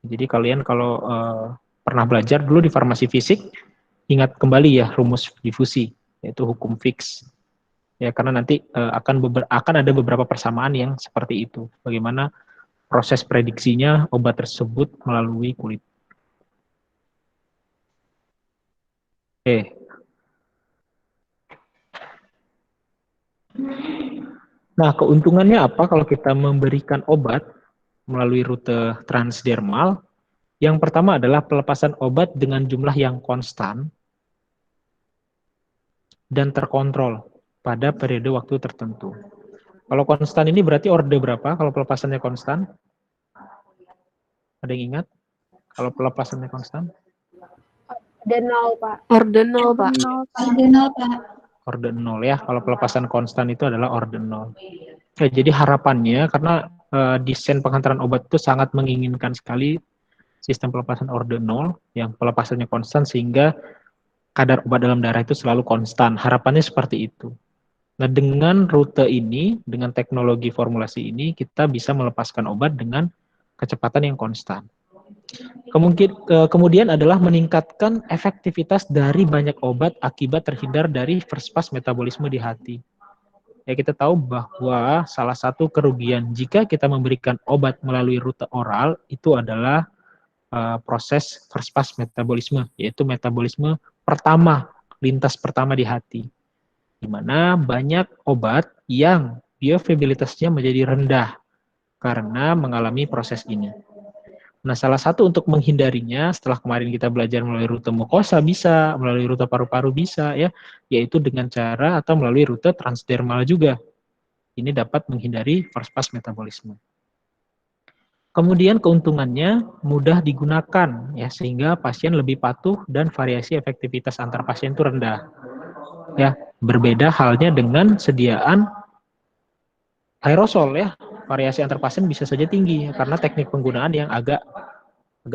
Jadi kalian kalau pernah belajar dulu di farmasi fisik, ingat kembali ya rumus difusi, yaitu hukum Fick's. Ya, karena nanti akan ada beberapa persamaan yang seperti itu. Bagaimana proses prediksinya obat tersebut melalui kulit. Oke. Nah, keuntungannya apa kalau kita memberikan obat melalui rute transdermal? Yang pertama adalah pelepasan obat dengan jumlah yang konstan dan terkontrol pada periode waktu tertentu. Kalau konstan ini berarti orde berapa kalau pelepasannya konstan? Ada yang ingat? Kalau pelepasannya konstan? Orde 0, Pak. Orde 0, Pak. Orde 0, Pak. Orde 0 ya. Kalau pelepasan konstan itu adalah orde 0. Ya, jadi harapannya karena desain penghantaran obat itu sangat menginginkan sekali sistem pelepasan orde 0 yang pelepasannya konstan sehingga kadar obat dalam darah itu selalu konstan. Harapannya seperti itu. Nah, dengan rute ini, dengan teknologi formulasi ini, kita bisa melepaskan obat dengan kecepatan yang konstan. Kemudian adalah meningkatkan efektivitas dari banyak obat akibat terhindar dari first pass metabolisme di hati. Ya, kita tahu bahwa salah satu kerugian jika kita memberikan obat melalui rute oral itu adalah proses first pass metabolisme, yaitu metabolisme pertama, lintas pertama di hati. Di mana banyak obat yang bioavailabilitasnya menjadi rendah karena mengalami proses ini. Nah, salah satu untuk menghindarinya, setelah kemarin kita belajar melalui rute mukosa bisa, melalui rute paru-paru bisa, ya, yaitu dengan cara atau melalui rute transdermal juga. Ini dapat menghindari first pass metabolisme. Kemudian keuntungannya mudah digunakan, ya, sehingga pasien lebih patuh dan variasi efektivitas antar pasien itu rendah. Ya, berbeda halnya dengan sediaan aerosol, ya. Variasi antar pasien bisa saja tinggi karena teknik penggunaan yang agak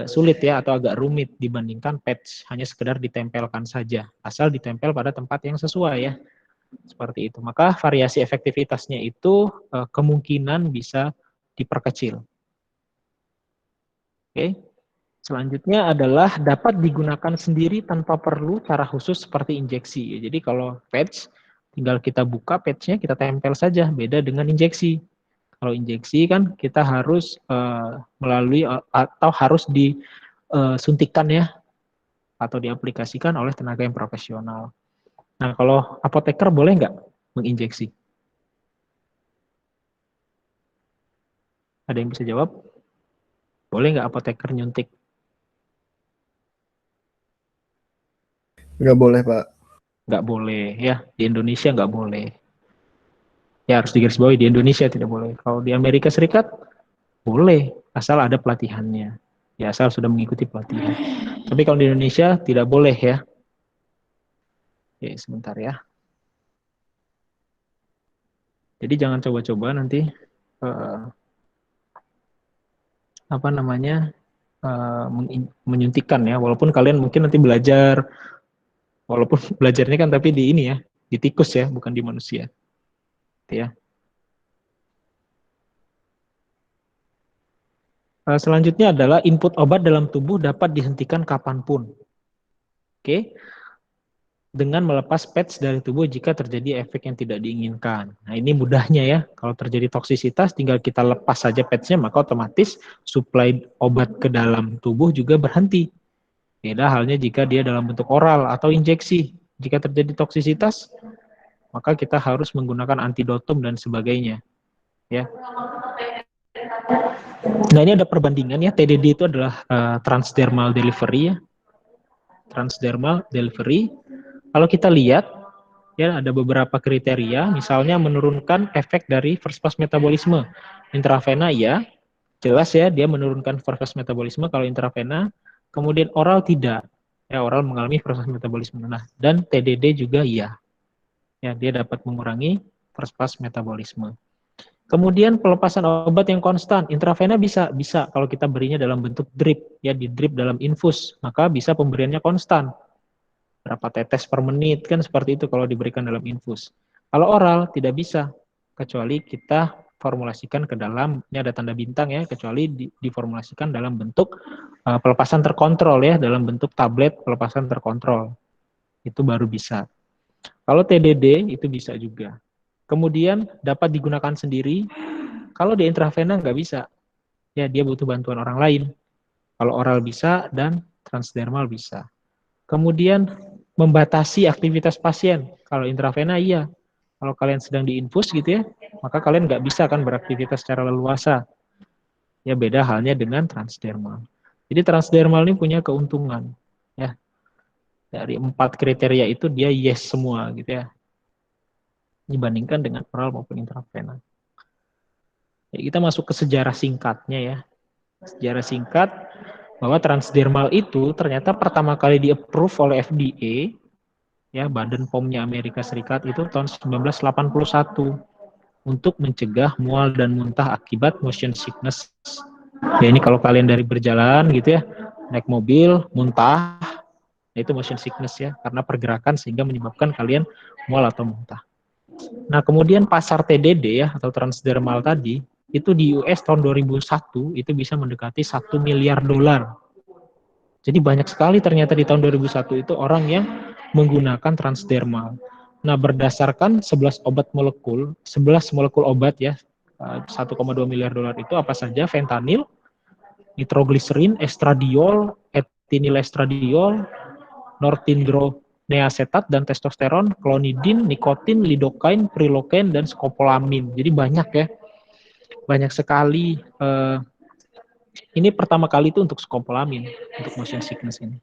sulit ya atau agak rumit dibandingkan patch, hanya sekedar ditempelkan saja, asal ditempel pada tempat yang sesuai ya. Seperti itu. Maka variasi efektivitasnya itu kemungkinan bisa diperkecil. Oke. Selanjutnya adalah dapat digunakan sendiri tanpa perlu cara khusus seperti injeksi. Jadi kalau patch tinggal kita buka patchnya, kita tempel saja, beda dengan injeksi. Kalau injeksi kan kita harus melalui atau harus disuntikan ya atau diaplikasikan oleh tenaga yang profesional. Nah, kalau apoteker boleh nggak menginjeksi? Ada yang bisa jawab? Boleh nggak apoteker nyuntik? Nggak boleh, Pak. Nggak boleh ya, di Indonesia nggak boleh. Ya harus digarisbawahi, di Indonesia tidak boleh. Kalau di Amerika Serikat boleh, asal ada pelatihannya. Ya asal sudah mengikuti pelatihan. Tapi kalau di Indonesia tidak boleh ya. Oke, sebentar ya. Jadi jangan coba-coba nanti menyuntikkan ya. Walaupun kalian mungkin nanti belajar, walaupun belajarnya kan tapi di ini ya, di tikus ya, bukan di manusia. Ya. Selanjutnya adalah input obat dalam tubuh dapat dihentikan kapanpun. Oke, dengan melepas patch dari tubuh jika terjadi efek yang tidak diinginkan. Nah, ini mudahnya ya. Kalau terjadi toksisitas, tinggal kita lepas saja patchnya, maka otomatis suplai obat ke dalam tubuh juga berhenti. Beda halnya jika dia dalam bentuk oral atau injeksi. Jika terjadi toksisitas, maka kita harus menggunakan antidotum dan sebagainya. Ya. Nah, ini ada perbandingan ya. TDD itu adalah transdermal delivery ya. Transdermal delivery. Kalau kita lihat ya ada beberapa kriteria, misalnya menurunkan efek dari first pass metabolisme. Intravena ya, jelas ya dia menurunkan first pass metabolisme kalau intravena. Kemudian oral tidak. Ya, oral mengalami first pass metabolisme. Nah, dan TDD juga iya. Ya, dia dapat mengurangi first pass metabolisme. Kemudian pelepasan obat yang konstan, intravena bisa kalau kita berinya dalam bentuk drip, ya di drip dalam infus, maka bisa pemberiannya konstan. Berapa tetes per menit kan seperti itu kalau diberikan dalam infus. Kalau oral tidak bisa, kecuali kita diformulasikan ke dalam, ini ada tanda bintang ya, kecuali diformulasikan dalam bentuk pelepasan terkontrol ya, dalam bentuk tablet pelepasan terkontrol. Itu baru bisa. Kalau TDD itu bisa juga. Kemudian dapat digunakan sendiri. Kalau di intravena nggak bisa, ya dia butuh bantuan orang lain. Kalau oral bisa dan transdermal bisa. Kemudian membatasi aktivitas pasien. Kalau intravena iya. Kalau kalian sedang diinfus gitu ya, maka kalian nggak bisa kan beraktivitas secara leluasa. Ya beda halnya dengan transdermal. Jadi transdermal ini punya keuntungan. Ya, dari 4 kriteria itu dia yes semua gitu ya. Dibandingkan dengan oral maupun intravena. Ya, kita masuk ke sejarah singkatnya ya. Sejarah singkat bahwa transdermal itu ternyata pertama kali di-approve oleh FDA, ya Badan POM-nya Amerika Serikat itu tahun 1981 untuk mencegah mual dan muntah akibat motion sickness. Ya ini kalau kalian dari berjalan gitu ya, naik mobil, muntah, itu motion sickness ya, karena pergerakan sehingga menyebabkan kalian mual atau muntah. Nah, kemudian pasar TDD ya atau transdermal tadi itu di US tahun 2001 itu bisa mendekati 1 miliar dolar. Jadi banyak sekali ternyata di tahun 2001 itu orang yang menggunakan transdermal. Nah, berdasarkan 11 obat molekul, 11 molekul obat ya, 1,2 miliar dolar itu apa saja? Fentanyl, nitrogliserin, estradiol, etinilestradiol, nortindroneacetat dan testosteron, klonidin, nikotin, lidocaine, prilocaine, dan skopolamin. Jadi banyak ya, banyak sekali. Ini pertama kali itu untuk skopolamin, untuk motion sickness ini.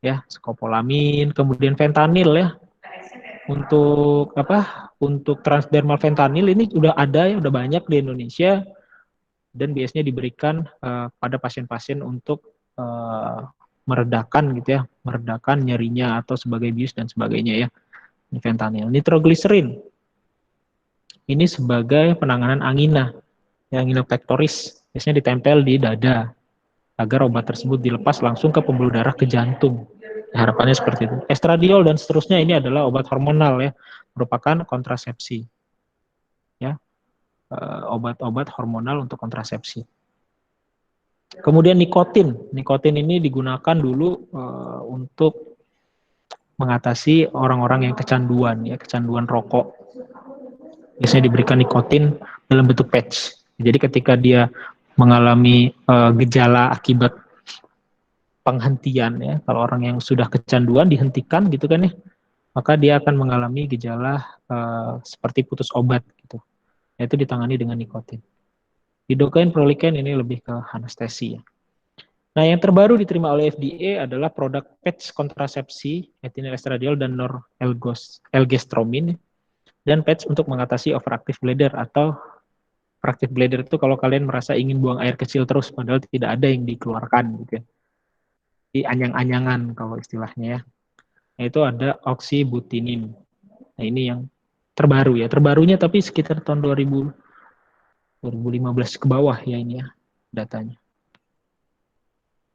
Ya, skopolamin, kemudian fentanyl ya. Untuk apa? Untuk transdermal fentanyl ini sudah ada ya, udah banyak di Indonesia dan biasanya diberikan pada pasien-pasien untuk meredakan gitu ya, meredakan nyerinya atau sebagai bius dan sebagainya ya. Ini fentanyl. Nitrogliserin ini sebagai penanganan angina, yang angina pectoris, biasanya ditempel di dada agar obat tersebut dilepas langsung ke pembuluh darah ke jantung. Harapannya seperti itu. Estradiol dan seterusnya ini adalah obat hormonal ya, merupakan kontrasepsi. Ya, obat-obat hormonal untuk kontrasepsi. Kemudian nikotin. Nikotin ini digunakan dulu untuk mengatasi orang-orang yang kecanduan ya, kecanduan rokok. Biasanya diberikan nikotin dalam bentuk patch. Jadi ketika dia mengalami gejala akibat penghentian ya, kalau orang yang sudah kecanduan dihentikan gitu kan ya, maka dia akan mengalami gejala seperti putus obat gitu. Yaitu ditangani dengan nikotin. Lidocaine, prolicaine ini lebih ke anestesi ya. Nah, yang terbaru diterima oleh FDA adalah produk patch kontrasepsi ethinylestradiol dan norelgestromin dan patch untuk mengatasi overactive bladder atau overactive bladder itu kalau kalian merasa ingin buang air kecil terus padahal tidak ada yang dikeluarkan gitu ya. Di anyang-anyangan kalau istilahnya ya. Nah, itu ada oxybutinin. Nah, ini yang terbaru ya. Terbarunya tapi sekitar tahun 2015 ke bawah ya ini ya datanya.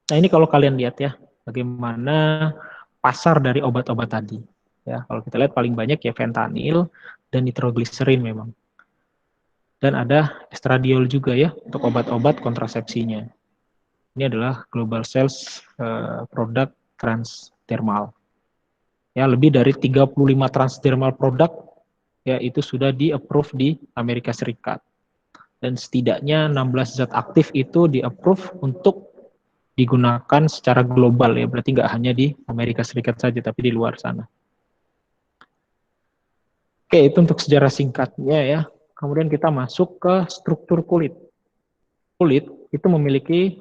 Nah, ini kalau kalian lihat ya, bagaimana pasar dari obat-obat tadi. Ya, kalau kita lihat paling banyak ya fentanyl dan nitrogliserin memang. Dan ada estradiol juga ya untuk obat-obat kontrasepsinya. Ini adalah global sales produk transdermal. Ya, lebih dari 35 transdermal produk ya itu sudah di-approve di Amerika Serikat. Dan setidaknya 16 zat aktif itu di-approve untuk digunakan secara global ya, berarti nggak hanya di Amerika Serikat saja, tapi di luar sana. Oke, itu untuk sejarah singkatnya ya. Kemudian kita masuk ke struktur kulit. Kulit itu memiliki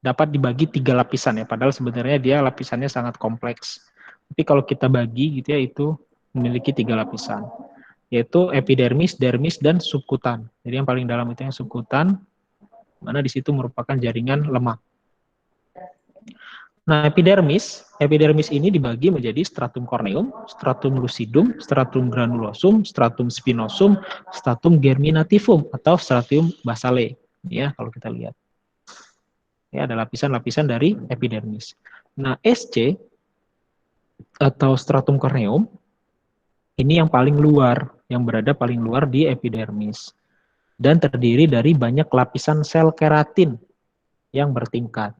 dapat dibagi 3 lapisan ya, padahal sebenarnya dia lapisannya sangat kompleks. Tapi kalau kita bagi gitu ya, itu memiliki 3 lapisan, yaitu epidermis, dermis, dan subkutan. Jadi yang paling dalam itu yang subkutan, mana di situ merupakan jaringan lemak. Nah, epidermis ini dibagi menjadi stratum corneum, stratum lucidum, stratum granulosum, stratum spinosum, stratum germinativum atau stratum basale. Ya, kalau kita lihat. Ya, ada lapisan-lapisan dari epidermis. Nah, SC atau stratum corneum ini yang paling luar yang berada paling luar di epidermis dan terdiri dari banyak lapisan sel keratin yang bertingkat.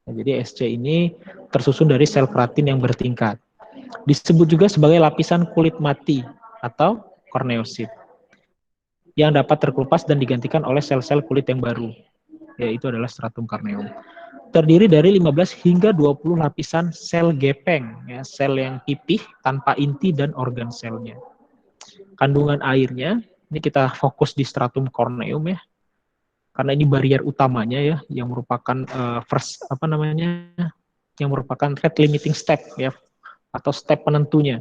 Nah, jadi SC ini tersusun dari sel keratin yang bertingkat. Disebut juga sebagai lapisan kulit mati atau korneosit yang dapat terkelupas dan digantikan oleh sel-sel kulit yang baru, yaitu adalah stratum corneum. Terdiri dari 15 hingga 20 lapisan sel gepeng, ya, sel yang pipih tanpa inti dan organ selnya. Kandungan airnya, ini kita fokus di stratum corneum ya, karena ini barier utamanya ya, yang merupakan yang merupakan rate limiting step ya, atau step penentunya.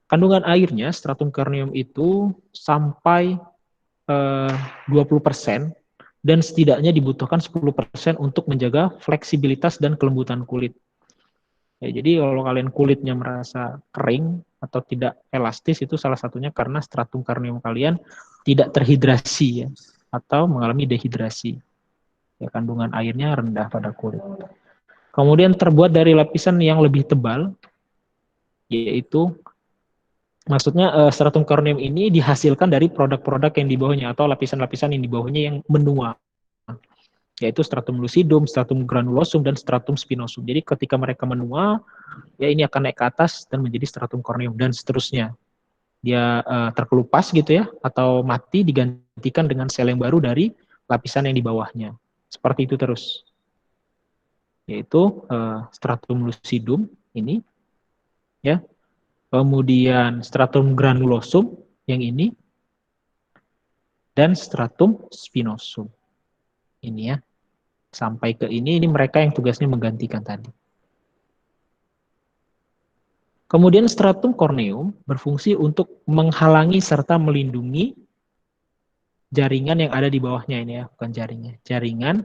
Kandungan airnya stratum corneum itu sampai 20% dan setidaknya dibutuhkan 10% untuk menjaga fleksibilitas dan kelembutan kulit. Ya, jadi kalau kalian kulitnya merasa kering atau tidak elastis, itu salah satunya karena stratum corneum kalian tidak terhidrasi ya, atau mengalami dehidrasi. Ya, kandungan airnya rendah pada kulit. Kemudian terbuat dari lapisan yang lebih tebal, yaitu maksudnya stratum corneum ini dihasilkan dari produk-produk yang di bawahnya atau lapisan-lapisan yang di bawahnya yang menua, yaitu stratum lucidum, stratum granulosum, dan stratum spinosum. Jadi ketika mereka menua, ya ini akan naik ke atas dan menjadi stratum corneum dan seterusnya. Dia terkelupas gitu ya, atau mati digantikan dengan sel yang baru dari lapisan yang di bawahnya. Seperti itu terus. Yaitu stratum lucidum ini, ya. Kemudian stratum granulosum yang ini, dan stratum spinosum. Ini ya. Sampai ke ini mereka yang tugasnya menggantikan tadi. Kemudian stratum corneum berfungsi untuk menghalangi serta melindungi jaringan yang ada di bawahnya ini ya, bukan jaringan. Jaringan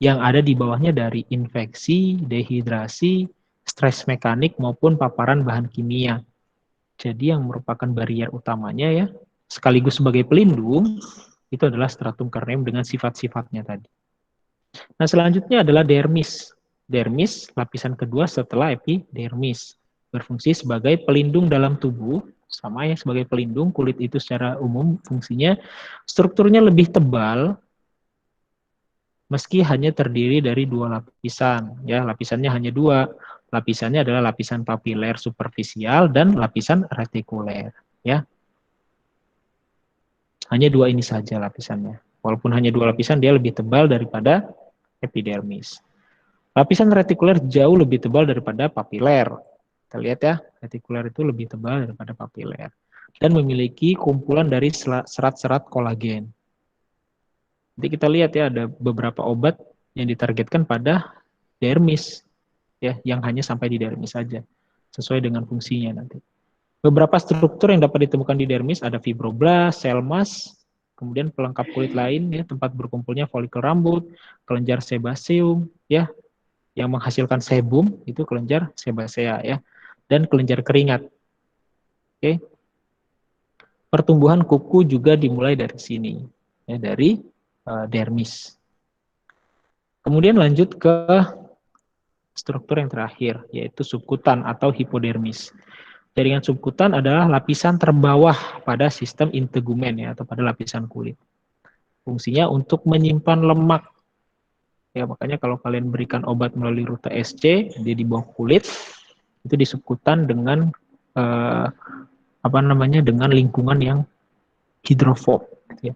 yang ada di bawahnya dari infeksi, dehidrasi, stres mekanik maupun paparan bahan kimia. Jadi yang merupakan barier utamanya ya, sekaligus sebagai pelindung, itu adalah stratum corneum dengan sifat-sifatnya tadi. Nah, selanjutnya adalah dermis. Dermis, lapisan kedua setelah epidermis. Berfungsi sebagai pelindung dalam tubuh, sama ya sebagai pelindung. Kulit itu secara umum fungsinya strukturnya lebih tebal, meski hanya terdiri dari 2 lapisan. Ya, lapisannya hanya 2. Lapisannya adalah lapisan papiler superficial dan lapisan retikuler. Ya, hanya 2 ini saja lapisannya. Walaupun hanya 2 lapisan, dia lebih tebal daripada epidermis. Lapisan retikuler jauh lebih tebal daripada papiler. Kita lihat ya, retikuler itu lebih tebal daripada papiler. Dan memiliki kumpulan dari serat-serat kolagen. Jadi kita lihat ya, ada beberapa obat yang ditargetkan pada dermis, ya, yang hanya sampai di dermis saja, sesuai dengan fungsinya nanti. Beberapa struktur yang dapat ditemukan di dermis ada fibroblast, sel mas, kemudian pelengkap kulit lain, ya, tempat berkumpulnya folikel rambut, kelenjar sebaceum, ya, yang menghasilkan sebum itu kelenjar sebasea ya, dan kelenjar keringat. Oke. Pertumbuhan kuku juga dimulai dari sini, ya, dari dermis. Kemudian lanjut ke struktur yang terakhir, yaitu subkutan atau hipodermis. Jaringan subkutan adalah lapisan terbawah pada sistem integumen ya, atau pada lapisan kulit. Fungsinya untuk menyimpan lemak. Ya, makanya kalau kalian berikan obat melalui rute SC, dia di bawah kulit, itu di subkutan dengan dengan lingkungan yang hidrofob, gitu ya,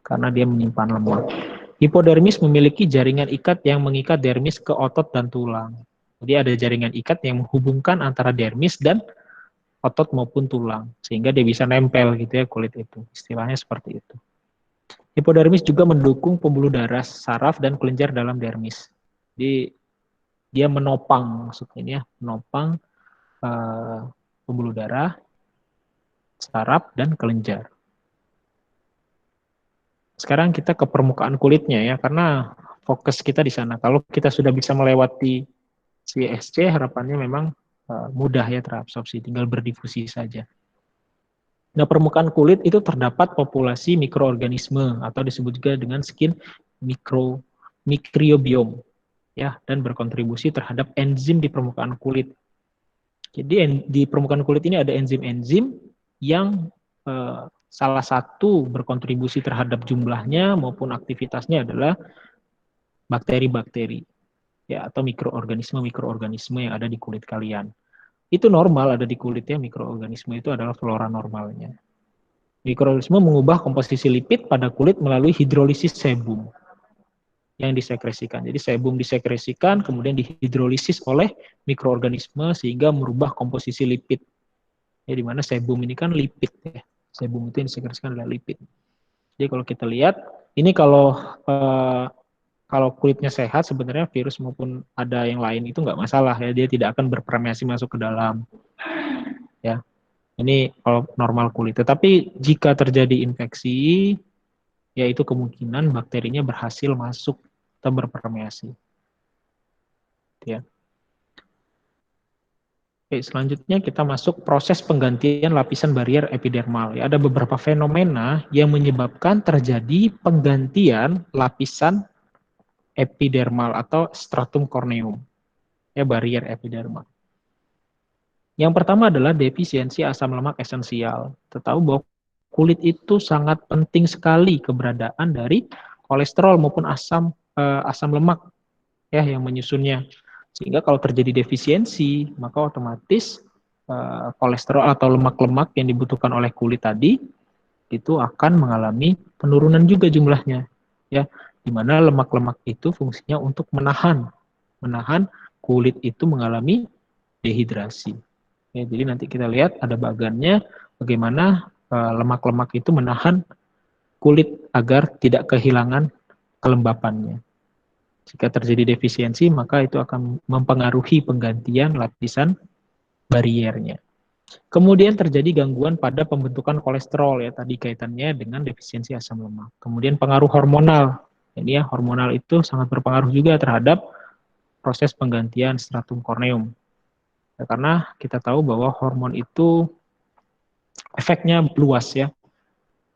karena dia menyimpan lemak. Hipodermis memiliki jaringan ikat yang mengikat dermis ke otot dan tulang. Jadi ada jaringan ikat yang menghubungkan antara dermis dan otot maupun tulang, sehingga dia bisa nempel gitu ya kulit itu. Istilahnya seperti itu. Hipodermis juga mendukung pembuluh darah, saraf, dan kelenjar dalam dermis. Jadi dia menopang, maksudnya ya, menopang pembuluh darah, saraf, dan kelenjar. Sekarang kita ke permukaan kulitnya ya, karena fokus kita di sana. Kalau kita sudah bisa melewati CSC, harapannya memang mudah ya terabsorpsi, tinggal berdifusi saja. Nah, permukaan kulit itu terdapat populasi mikroorganisme atau disebut juga dengan skin microbiome ya, dan berkontribusi terhadap enzim di permukaan kulit. Jadi di permukaan kulit ini ada enzim-enzim yang salah satu berkontribusi terhadap jumlahnya maupun aktivitasnya adalah bakteri-bakteri ya atau mikroorganisme yang ada di kulit kalian. Itu normal ada di kulitnya, mikroorganisme itu adalah flora normalnya. Mikroorganisme mengubah komposisi lipid pada kulit melalui hidrolisis sebum yang disekresikan. Jadi sebum disekresikan, kemudian dihidrolisis oleh mikroorganisme sehingga merubah komposisi lipid. Ya, di mana sebum ini kan lipid ya. Sebum itu yang disekresikan adalah lipid. Jadi kalau kita lihat, ini kalau kulitnya sehat sebenarnya virus maupun ada yang lain itu nggak masalah ya, dia tidak akan berpermeasi masuk ke dalam ya. Ini kalau normal kulit. Tetapi jika terjadi infeksi, yaitu kemungkinan bakterinya berhasil masuk atau berpermeasi. Ya. Oke, selanjutnya kita masuk proses penggantian lapisan barier epidermal. Ya, ada beberapa fenomena yang menyebabkan terjadi penggantian lapisan epidermal atau stratum corneum, ya barier epidermal. Yang pertama adalah defisiensi asam lemak esensial. Kita tahu bahwa kulit itu sangat penting sekali keberadaan dari kolesterol maupun asam lemak ya yang menyusunnya. Sehingga kalau terjadi defisiensi, maka otomatis kolesterol atau lemak-lemak yang dibutuhkan oleh kulit tadi itu akan mengalami penurunan juga jumlahnya. Ya, di mana lemak-lemak itu fungsinya untuk menahan kulit itu mengalami dehidrasi. Ya, jadi nanti kita lihat ada bagannya bagaimana lemak-lemak itu menahan kulit agar tidak kehilangan kelembapannya. Jika terjadi defisiensi, maka itu akan mempengaruhi penggantian lapisan bariernya. Kemudian terjadi gangguan pada pembentukan kolesterol ya, tadi kaitannya dengan defisiensi asam lemak. Kemudian pengaruh hormonal. Jadi ya, hormonal itu sangat berpengaruh juga terhadap proses penggantian stratum corneum. Ya, karena kita tahu bahwa hormon itu efeknya luas ya.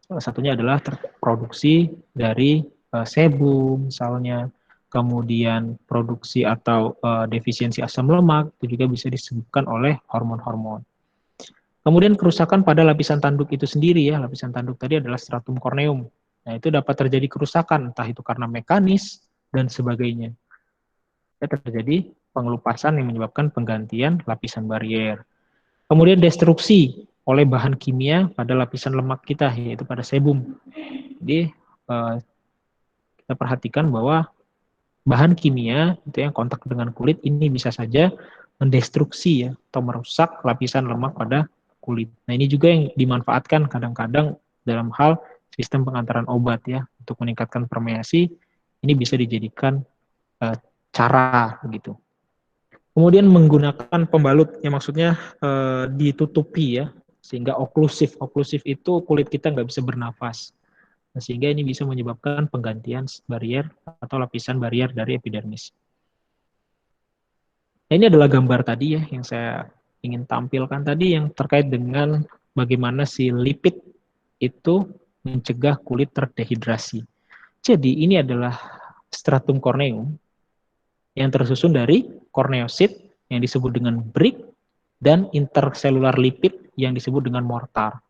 Salah satunya adalah terproduksi dari sebum misalnya, kemudian produksi atau defisiensi asam lemak itu juga bisa disebabkan oleh hormon-hormon. Kemudian kerusakan pada lapisan tanduk itu sendiri ya, lapisan tanduk tadi adalah stratum corneum. Nah, itu dapat terjadi kerusakan entah itu karena mekanis dan sebagainya. Ya, terjadi pengelupasan yang menyebabkan penggantian lapisan barier. Kemudian destruksi oleh bahan kimia pada lapisan lemak kita, yaitu pada sebum. Jadi kita perhatikan bahwa bahan kimia itu yang kontak dengan kulit ini bisa saja mendestruksi ya atau merusak lapisan lemak pada kulit. Nah, ini juga yang dimanfaatkan kadang-kadang dalam hal sistem pengantaran obat ya untuk meningkatkan permeasi. Ini bisa dijadikan cara begitu. Kemudian menggunakan pembalut yang maksudnya ditutupi ya sehingga oklusif. Oklusif itu kulit kita nggak bisa bernafas. Nah, sehingga ini bisa menyebabkan penggantian barier atau lapisan barier dari epidermis. Nah, ini adalah gambar tadi ya yang saya ingin tampilkan tadi yang terkait dengan bagaimana si lipid itu mencegah kulit terdehidrasi. Jadi ini adalah stratum corneum yang tersusun dari korneosit yang disebut dengan brick dan intercellular lipid yang disebut dengan mortar.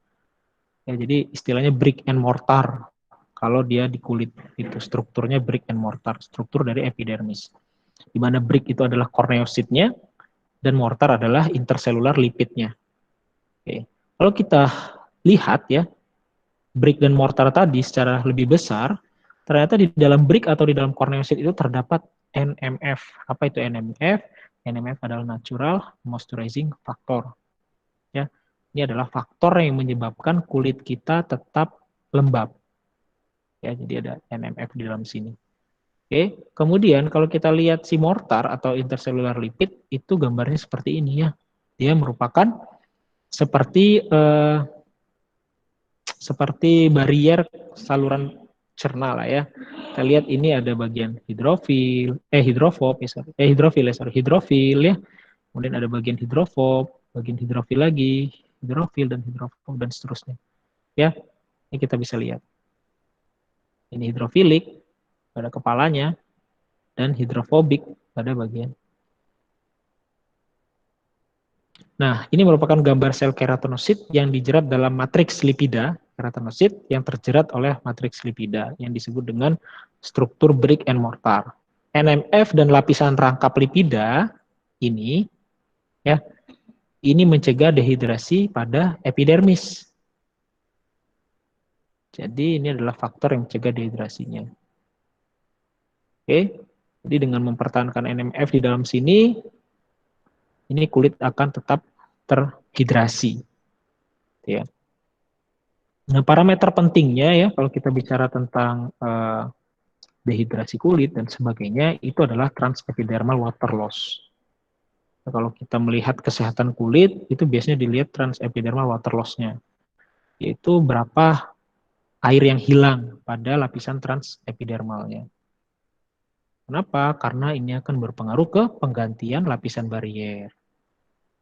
Ya, jadi istilahnya brick and mortar kalau dia di kulit itu strukturnya brick and mortar, struktur dari epidermis. Di mana brick itu adalah korneositnya dan mortar adalah intercellular lipidnya. Oke. Kalau kita lihat ya, brick dan mortar tadi secara lebih besar, ternyata di dalam brick atau di dalam korneosit itu terdapat NMF. Apa itu NMF? NMF adalah natural moisturizing factor. Ya, ini adalah faktor yang menyebabkan kulit kita tetap lembab. Ya, jadi ada NMF di dalam sini. Oke, kemudian kalau kita lihat si mortar atau intercellular lipid itu gambarnya seperti ini ya. Dia merupakan seperti seperti barier saluran cerna lah ya. Kita lihat ini ada bagian hidrofil ya. Kemudian ada bagian hidrofil lagi, hidrofil dan seterusnya. Ya, ini kita bisa lihat. Ini hidrofilik pada kepalanya dan hidrofobik pada bagian Nah, ini merupakan gambar sel keratinosit yang dijerat dalam matriks lipida keratinosit yang terjerat oleh matriks lipida yang disebut dengan struktur brick and mortar. NMF dan lapisan rangkap lipida ini ya, ini mencegah dehidrasi pada epidermis. Jadi ini adalah faktor yang mencegah dehidrasinya. Oke, jadi dengan mempertahankan NMF di dalam sini, ini kulit akan tetap terhidrasi. Ya. Nah, parameter pentingnya ya kalau kita bicara tentang dehidrasi kulit dan sebagainya, itu adalah transepidermal water loss. Nah, kalau kita melihat kesehatan kulit, itu biasanya dilihat transepidermal water loss-nya, yaitu berapa air yang hilang pada lapisan transepidermalnya. Kenapa? Karena ini akan berpengaruh ke penggantian lapisan barier,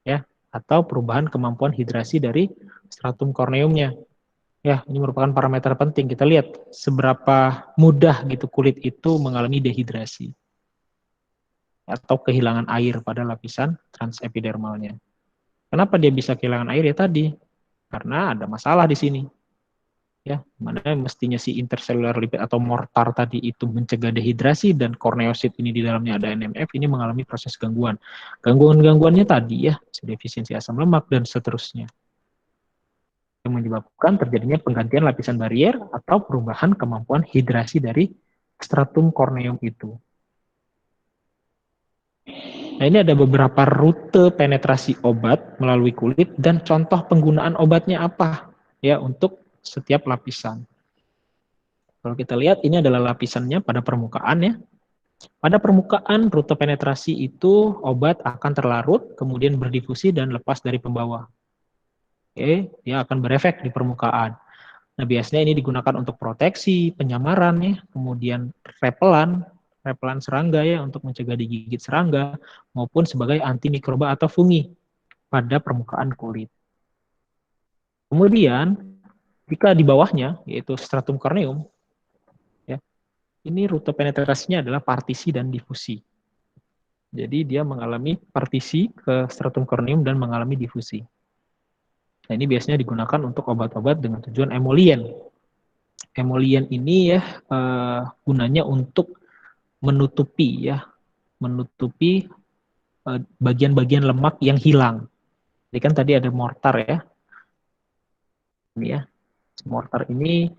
ya, atau perubahan kemampuan hidrasi dari stratum corneumnya. Ya, ini merupakan parameter penting. Kita lihat seberapa mudah gitu kulit itu mengalami dehidrasi atau kehilangan air pada lapisan transepidermalnya. Kenapa dia bisa kehilangan air ya tadi? Karena ada masalah di sini. Ya, mana mestinya si intercellular lipid atau mortar tadi itu mencegah dehidrasi dan korneosit ini di dalamnya ada NMF ini mengalami proses gangguan. Gangguan-gangguannya tadi ya, defisiensi asam lemak dan seterusnya. Yang menyebabkan terjadinya penggantian lapisan barier atau perubahan kemampuan hidrasi dari stratum corneum itu. Nah, ini ada beberapa rute penetrasi obat melalui kulit dan contoh penggunaan obatnya apa ya untuk setiap lapisan. Kalau kita lihat ini adalah lapisannya pada permukaan ya. Pada permukaan rute penetrasi itu obat akan terlarut, kemudian berdifusi dan lepas dari pembawa. Oke, dia akan berefek di permukaan. Nah, biasanya ini digunakan untuk proteksi, penyamaran ya, kemudian repelan serangga ya untuk mencegah digigit serangga maupun sebagai antimikroba atau fungi pada permukaan kulit. Kemudian jika di bawahnya yaitu stratum corneum ya, ini rute penetrasinya adalah partisi dan difusi. Jadi dia mengalami partisi ke stratum corneum dan mengalami difusi. Nah, ini biasanya digunakan untuk obat-obat dengan tujuan emolien. Emolien ini ya gunanya untuk menutupi bagian-bagian lemak yang hilang. Jadi kan tadi ada mortar ya. Ini ya. Mortar ini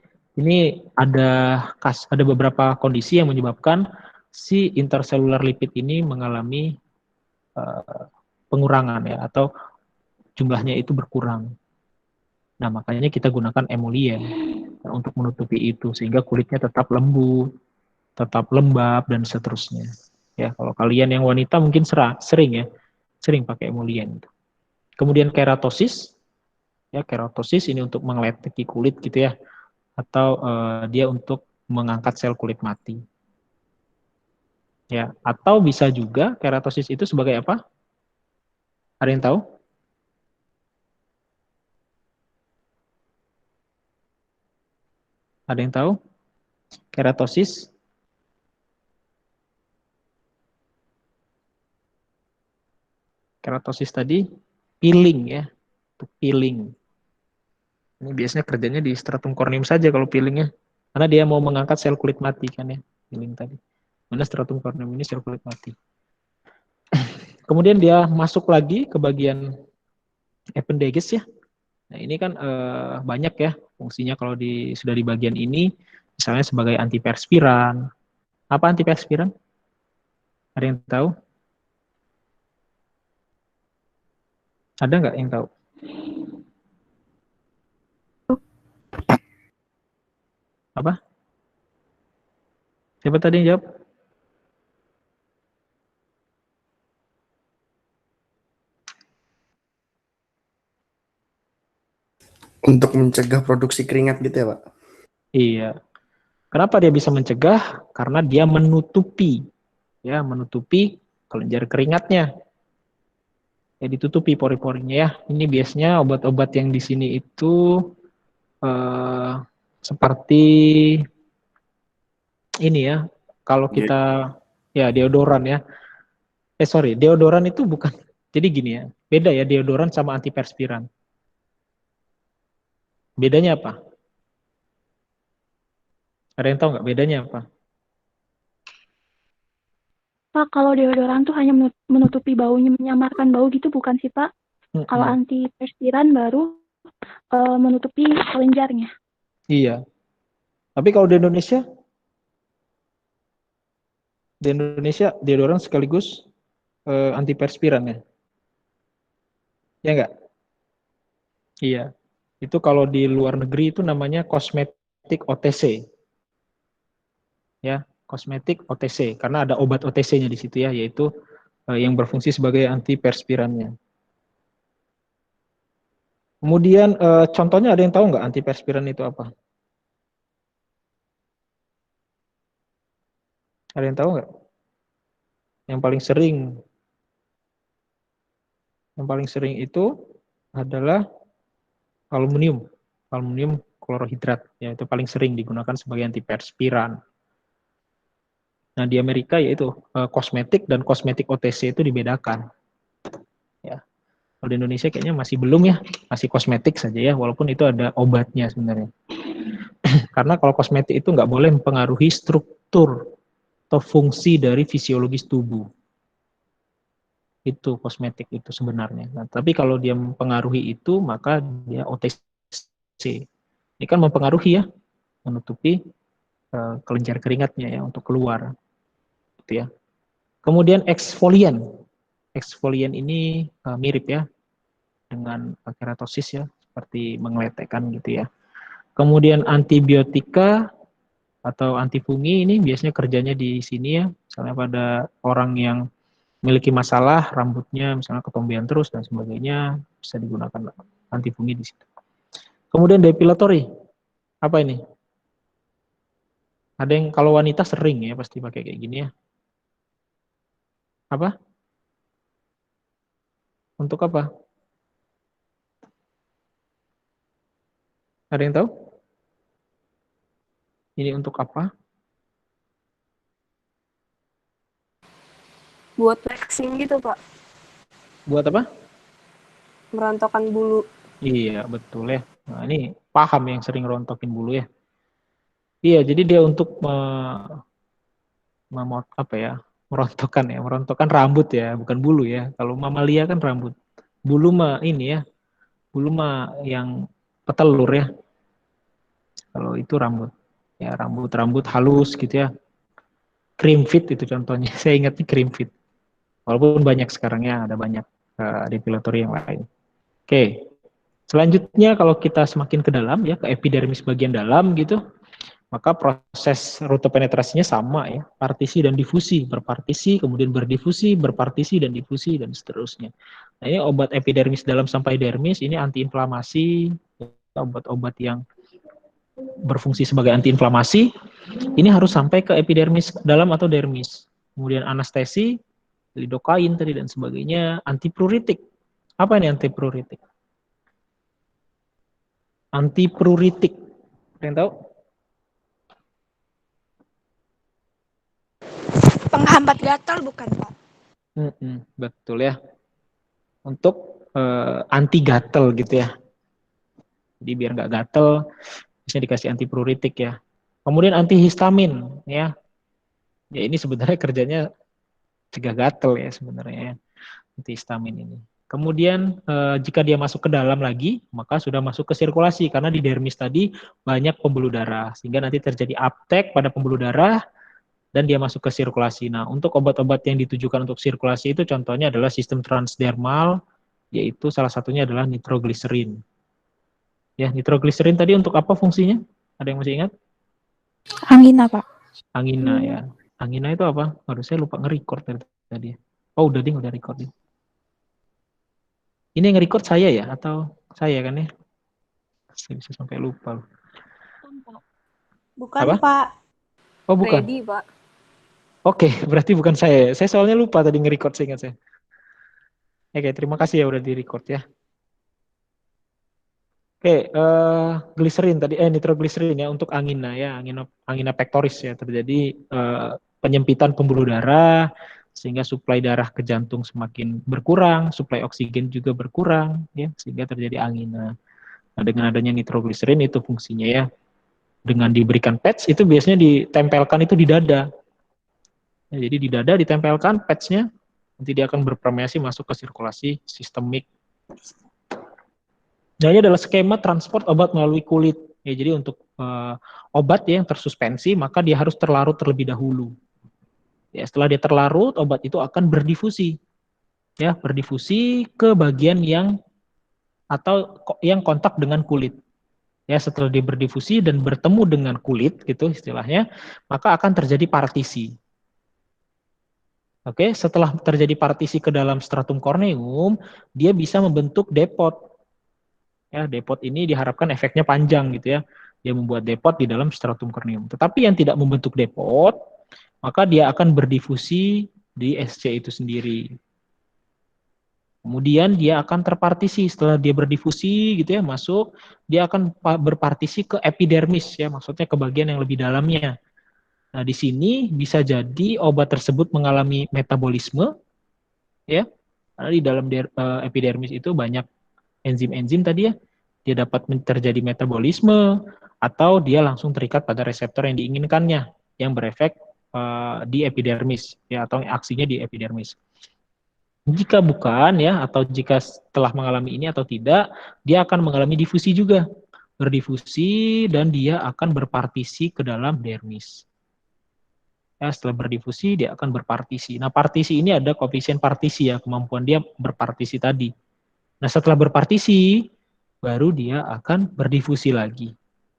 ada beberapa kondisi yang menyebabkan si intercellular lipid ini mengalami pengurangan ya atau jumlahnya itu berkurang. Nah, makanya kita gunakan emolien untuk menutupi itu sehingga kulitnya tetap lembut, tetap lembab dan seterusnya. Ya, kalau kalian yang wanita mungkin sering pakai emolien. Kemudian keratosis, ya keratosis ini untuk mengeleteki kulit gitu ya, atau dia untuk mengangkat sel kulit mati. Ya, atau bisa juga keratosis itu sebagai apa? Ada yang tahu? Ada yang tahu? Keratosis? Keratosis tadi peeling ya, untuk peeling. Ini biasanya kerjanya di stratum corneum saja kalau peelingnya, karena dia mau mengangkat sel kulit mati kan ya, peeling tadi. Mana stratum corneum ini sel kulit mati. Kemudian dia masuk lagi ke bagian ependages ya. Nah ini kan banyak ya fungsinya kalau sudah di bagian ini, misalnya sebagai antiperspiran. Apa antiperspiran? Ada yang tahu? Ada nggak yang tahu? Apa? Siapa tadi yang jawab? Untuk mencegah produksi keringat gitu ya, Pak? Iya. Kenapa dia bisa mencegah? Karena dia menutupi kelenjar keringatnya. Ya ditutupi pori-porinya ya. Ini biasanya obat-obat yang di sini itu seperti ini ya. Kalau kita ya deodoran ya. Deodoran itu bukan. Jadi gini ya. Beda ya deodoran sama antiperspiran. Bedanya apa? Ada yang tahu nggak bedanya apa? Pak, kalau deodoran tuh hanya menutupi baunya, menyamarkan bau gitu bukan sih, Pak? Kalau antiperspiran baru menutupi kelenjarnya. Iya. Tapi kalau di Indonesia deodoran sekaligus antiperspiran ya? Ya nggak? Iya. Itu kalau di luar negeri itu namanya kosmetik OTC. Ya, kosmetik OTC karena ada obat OTC-nya di situ ya, yaitu yang berfungsi sebagai antiperspirannya. Kemudian contohnya ada yang tahu nggak antiperspiran itu apa? Ada yang tahu nggak? Yang paling sering itu adalah aluminium klorohidrat, ya itu paling sering digunakan sebagai antiperspiran. Nah di Amerika yaitu kosmetik dan kosmetik OTC itu dibedakan. Ya, kalau di Indonesia kayaknya masih belum ya, masih kosmetik saja ya, walaupun itu ada obatnya sebenarnya. Karena kalau kosmetik itu nggak boleh mempengaruhi struktur atau fungsi dari fisiologis tubuh. Itu kosmetik itu sebenarnya. Nah, tapi kalau dia mempengaruhi itu, maka dia OTC. Ini kan mempengaruhi ya, menutupi kelenjar keringatnya ya untuk keluar. Gitu ya. Kemudian eksfolian. Eksfolian ini mirip ya dengan keratosis ya, seperti mengeletekkan gitu ya. Kemudian antibiotika atau antifungi ini biasanya kerjanya di sini ya, misalnya pada orang yang memiliki masalah rambutnya misalnya ketombean terus dan sebagainya, bisa digunakan antifungi di situ. Kemudian depilatory, apa ini? Ada yang kalau wanita sering ya pasti pakai kayak gini ya. Apa? Untuk apa? Ada yang tahu? Ini untuk apa? Buat waxing gitu, Pak. Buat apa? Merontokkan bulu. Iya, betul ya. Nah, ini paham yang sering rontokin bulu ya. Iya, jadi dia untuk apa ya? Merontokkan rambut ya, bukan bulu ya. Kalau mamalia kan rambut. Bulu mah ini ya, bulu mah yang petelur ya. Kalau itu rambut. Ya, rambut halus gitu ya. Cream fit itu contohnya. Saya ingatnya cream fit. Walaupun banyak sekarang ya, ada banyak depilatori yang lain. Oke. Selanjutnya kalau kita semakin ke dalam ya, ke epidermis bagian dalam gitu, maka proses rute penetrasinya sama ya, partisi dan difusi, berpartisi, kemudian berdifusi, berpartisi dan difusi dan seterusnya. Nah, ini obat epidermis dalam sampai dermis ini antiinflamasi, obat-obat yang berfungsi sebagai antiinflamasi, ini harus sampai ke epidermis dalam atau dermis. Kemudian anestesi, lidokain tadi dan sebagainya, antipruritik. Apa ini antipruritik? Antipruritik. Ada yang tahu? Penghambat gatal bukan, Pak? Betul ya. Untuk anti gatel gitu ya. Jadi biar nggak gatel, bisa dikasih antipruritik ya. Kemudian antihistamin ya. Ya ini sebenarnya kerjanya cegah gatel ya sebenarnya ya. Antihistamin ini. Kemudian jika dia masuk ke dalam lagi, maka sudah masuk ke sirkulasi karena di dermis tadi banyak pembuluh darah sehingga nanti terjadi uptake pada pembuluh darah dan dia masuk ke sirkulasi. Nah, untuk obat-obat yang ditujukan untuk sirkulasi itu contohnya adalah sistem transdermal, yaitu salah satunya adalah nitrogliserin. Ya, nitrogliserin tadi untuk apa fungsinya? Ada yang masih ingat? Angina, Pak. Angina ya. Angina itu apa? Aduh, saya lupa nge-record tadi. Oh, udah ding, udah record. Ini yang nge-record saya ya? Atau saya kan ya? Saya bisa sampai lupa. Bukan, Apa? Pak. Oh, bukan. Ready, Pak. Oke, berarti bukan saya. Saya soalnya lupa tadi nge-record, saya ingat saya. Oke, terima kasih ya udah di-record ya. Oke, gliserin tadi, nitrogliserin ya untuk angina ya, angina pectoris ya, terjadi penyempitan pembuluh darah sehingga suplai darah ke jantung semakin berkurang, suplai oksigen juga berkurang, ya, sehingga terjadi angina. Nah, dengan adanya nitrogliserin itu fungsinya ya. Dengan diberikan patch itu biasanya ditempelkan itu di dada. Ya, jadi di dada ditempelkan patchnya, nanti dia akan berpermeasi masuk ke sirkulasi sistemik. Nah, ini adalah skema transport obat melalui kulit. Ya, jadi untuk obat yang tersuspensi, maka dia harus terlarut terlebih dahulu. Ya, setelah dia terlarut, obat itu akan berdifusi. Ya, berdifusi ke bagian yang atau yang kontak dengan kulit. Ya, setelah dia berdifusi dan bertemu dengan kulit gitu istilahnya, maka akan terjadi partisi. Oke, setelah terjadi partisi ke dalam stratum corneum, dia bisa membentuk depot. Ya, depot ini diharapkan efeknya panjang gitu ya. Dia membuat depot di dalam stratum corneum. Tetapi yang tidak membentuk depot, maka dia akan berdifusi di SC itu sendiri. Kemudian dia akan terpartisi setelah dia berdifusi gitu ya, masuk, dia akan berpartisi ke epidermis ya, maksudnya ke bagian yang lebih dalamnya. Nah, di sini bisa jadi obat tersebut mengalami metabolisme ya. Karena di dalam epidermis itu banyak enzim-enzim tadi ya. Dia dapat terjadi metabolisme atau dia langsung terikat pada reseptor yang diinginkannya yang berefek di epidermis ya, atau aksinya di epidermis. Jika bukan ya, atau jika setelah mengalami ini atau tidak, dia akan mengalami difusi juga. Berdifusi dan dia akan berpartisi ke dalam dermis. Ya, setelah berdifusi dia akan berpartisi. Nah, partisi ini ada koefisien partisi ya, kemampuan dia berpartisi tadi. Nah, setelah berpartisi baru dia akan berdifusi lagi.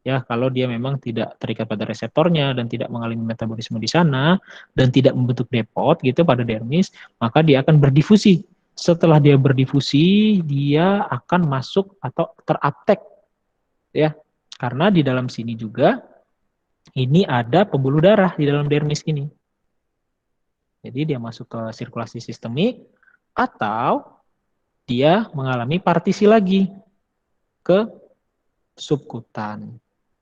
Ya, kalau dia memang tidak terikat pada reseptornya dan tidak mengalami metabolisme di sana dan tidak membentuk depot gitu pada dermis, maka dia akan berdifusi. Setelah dia berdifusi, dia akan masuk atau teraptek ya. Karena di dalam sini juga ini ada pembuluh darah di dalam dermis ini. Jadi dia masuk ke sirkulasi sistemik atau dia mengalami partisi lagi ke subkutan.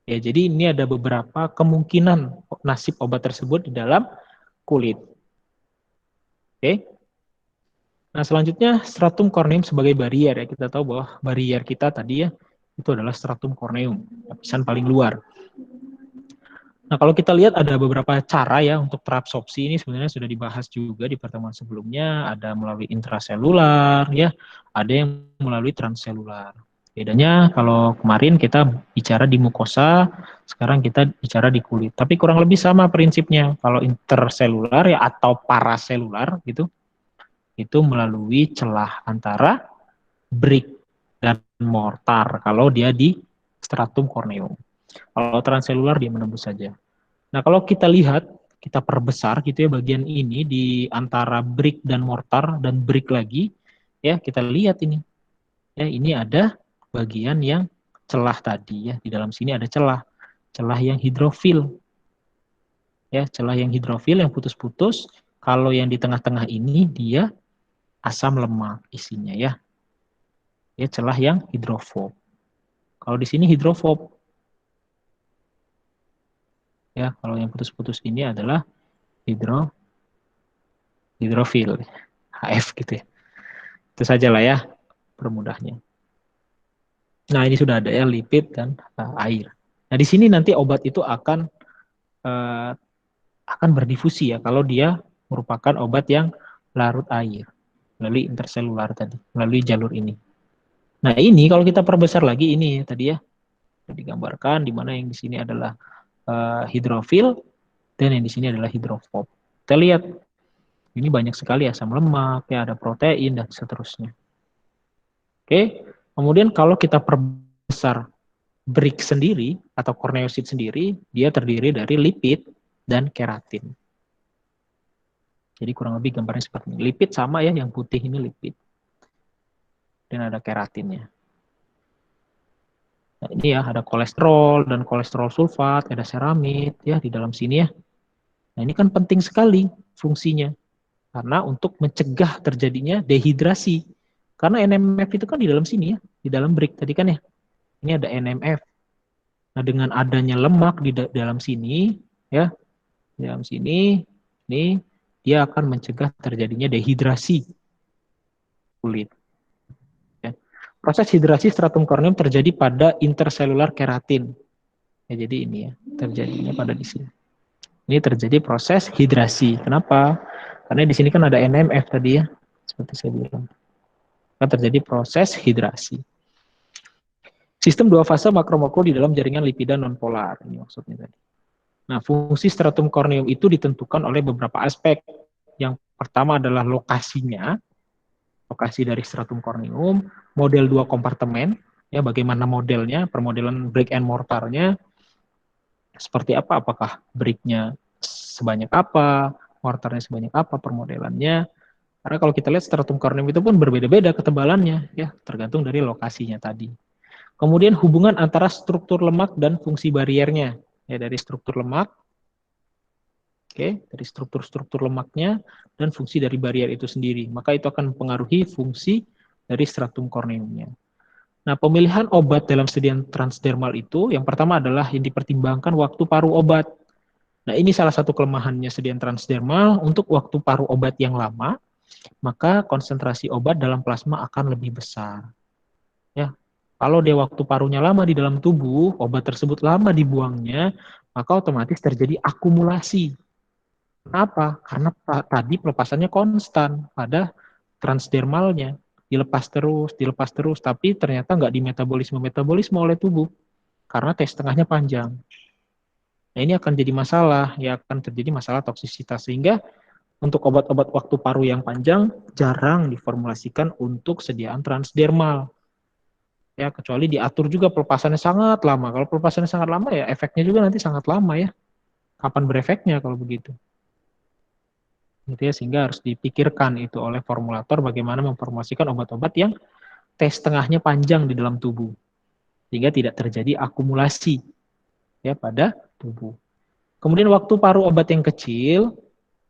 Ya, jadi ini ada beberapa kemungkinan nasib obat tersebut di dalam kulit. Oke. Nah, selanjutnya stratum corneum sebagai barier ya. Kita tahu bahwa barier kita tadi ya itu adalah stratum corneum, lapisan paling luar. Nah, kalau kita lihat ada beberapa cara ya untuk terabsorpsi, ini sebenarnya sudah dibahas juga di pertemuan sebelumnya, ada melalui intraselular ya, ada yang melalui transselular. Bedanya kalau kemarin kita bicara di mukosa, sekarang kita bicara di kulit. Tapi kurang lebih sama prinsipnya. Kalau interselular ya atau paraselular gitu, itu melalui celah antara brick dan mortar kalau dia di stratum corneum. Kalau transselular dia menembus saja. Nah, kalau kita lihat, kita perbesar gitu ya bagian ini di antara brick dan mortar dan brick lagi, ya kita lihat ini. Ya, ini ada bagian yang celah tadi ya, di dalam sini ada celah yang hidrofil. Ya, celah yang hidrofil yang putus-putus, kalau yang di tengah-tengah ini dia asam lemak isinya ya. Ya, celah yang hidrofob. Kalau di sini hidrofob. Ya, kalau yang putus-putus ini adalah hidrofil, HF gitu ya. Itu saja lah ya, permudahnya. Nah, ini sudah ada ya lipid dan air. Nah, di sini nanti obat itu akan berdifusi ya kalau dia merupakan obat yang larut air melalui interselular tadi, melalui jalur ini. Nah, ini kalau kita perbesar lagi ini tadi ya, digambarkan di mana yang di sini adalah hidrofil dan yang di sini adalah hidrofob. Kita lihat ini banyak sekali asam lemak, ya ada protein dan seterusnya. Oke, kemudian kalau kita perbesar brick sendiri atau corneosit sendiri, dia terdiri dari lipid dan keratin. Jadi kurang lebih gambarnya seperti ini. Lipid sama ya, yang putih ini lipid. Dan ada keratinnya. Nah, ini ya, ada kolesterol dan kolesterol sulfat, ada seramid ya di dalam sini ya. Nah, ini kan penting sekali fungsinya. Karena untuk mencegah terjadinya dehidrasi. Karena NMF itu kan di dalam sini ya, di dalam brick tadi kan ya. Ini ada NMF. Nah, dengan adanya lemak di dalam sini ya, di dalam sini, ini dia akan mencegah terjadinya dehidrasi kulit. Ya. Proses hidrasi stratum corneum terjadi pada interselular keratin. Ya, jadi ini ya, terjadinya pada di sini. Ini terjadi proses hidrasi. Kenapa? Karena di sini kan ada NMF tadi ya, seperti saya bilang. Kan terjadi proses hidrasi. Sistem dua fase makromokul di dalam jaringan lipida nonpolar. Ini maksudnya tadi. Nah, fungsi stratum corneum itu ditentukan oleh beberapa aspek. Yang pertama adalah lokasinya, lokasi dari stratum corneum, model dua kompartemen, ya bagaimana modelnya, permodelan brick and mortarnya, seperti apa, apakah bricknya sebanyak apa, mortarnya sebanyak apa, permodelannya. Karena kalau kita lihat stratum corneum itu pun berbeda-beda ketebalannya, ya tergantung dari lokasinya tadi. Kemudian hubungan antara struktur lemak dan fungsi bariernya, ya dari struktur lemak, dari struktur-struktur lemaknya dan fungsi dari barier itu sendiri. Maka itu akan mempengaruhi fungsi dari stratum corneumnya. Nah, pemilihan obat dalam sediaan transdermal itu, yang pertama adalah yang dipertimbangkan waktu paruh obat. Nah, ini salah satu kelemahannya sediaan transdermal. Untuk waktu paruh obat yang lama, maka konsentrasi obat dalam plasma akan lebih besar. Ya, kalau dia waktu paruhnya lama di dalam tubuh, obat tersebut lama dibuangnya, maka otomatis terjadi akumulasi. Kenapa? Karena tadi pelepasannya konstan pada transdermalnya. Dilepas terus, tapi ternyata nggak dimetabolisme oleh tubuh, karena T setengahnya panjang. Nah, ini akan jadi masalah, ya akan terjadi masalah toksisitas, sehingga untuk obat-obat waktu paruh yang panjang jarang diformulasikan untuk sediaan transdermal. Ya, kecuali diatur juga pelepasannya sangat lama. Kalau pelepasannya sangat lama, ya efeknya juga nanti sangat lama ya. Kapan berefeknya kalau begitu? Gitu ya, sehingga harus dipikirkan itu oleh formulator bagaimana memformulasikan obat-obat yang T setengahnya panjang di dalam tubuh, sehingga tidak terjadi akumulasi ya pada tubuh. Kemudian waktu paruh obat yang kecil,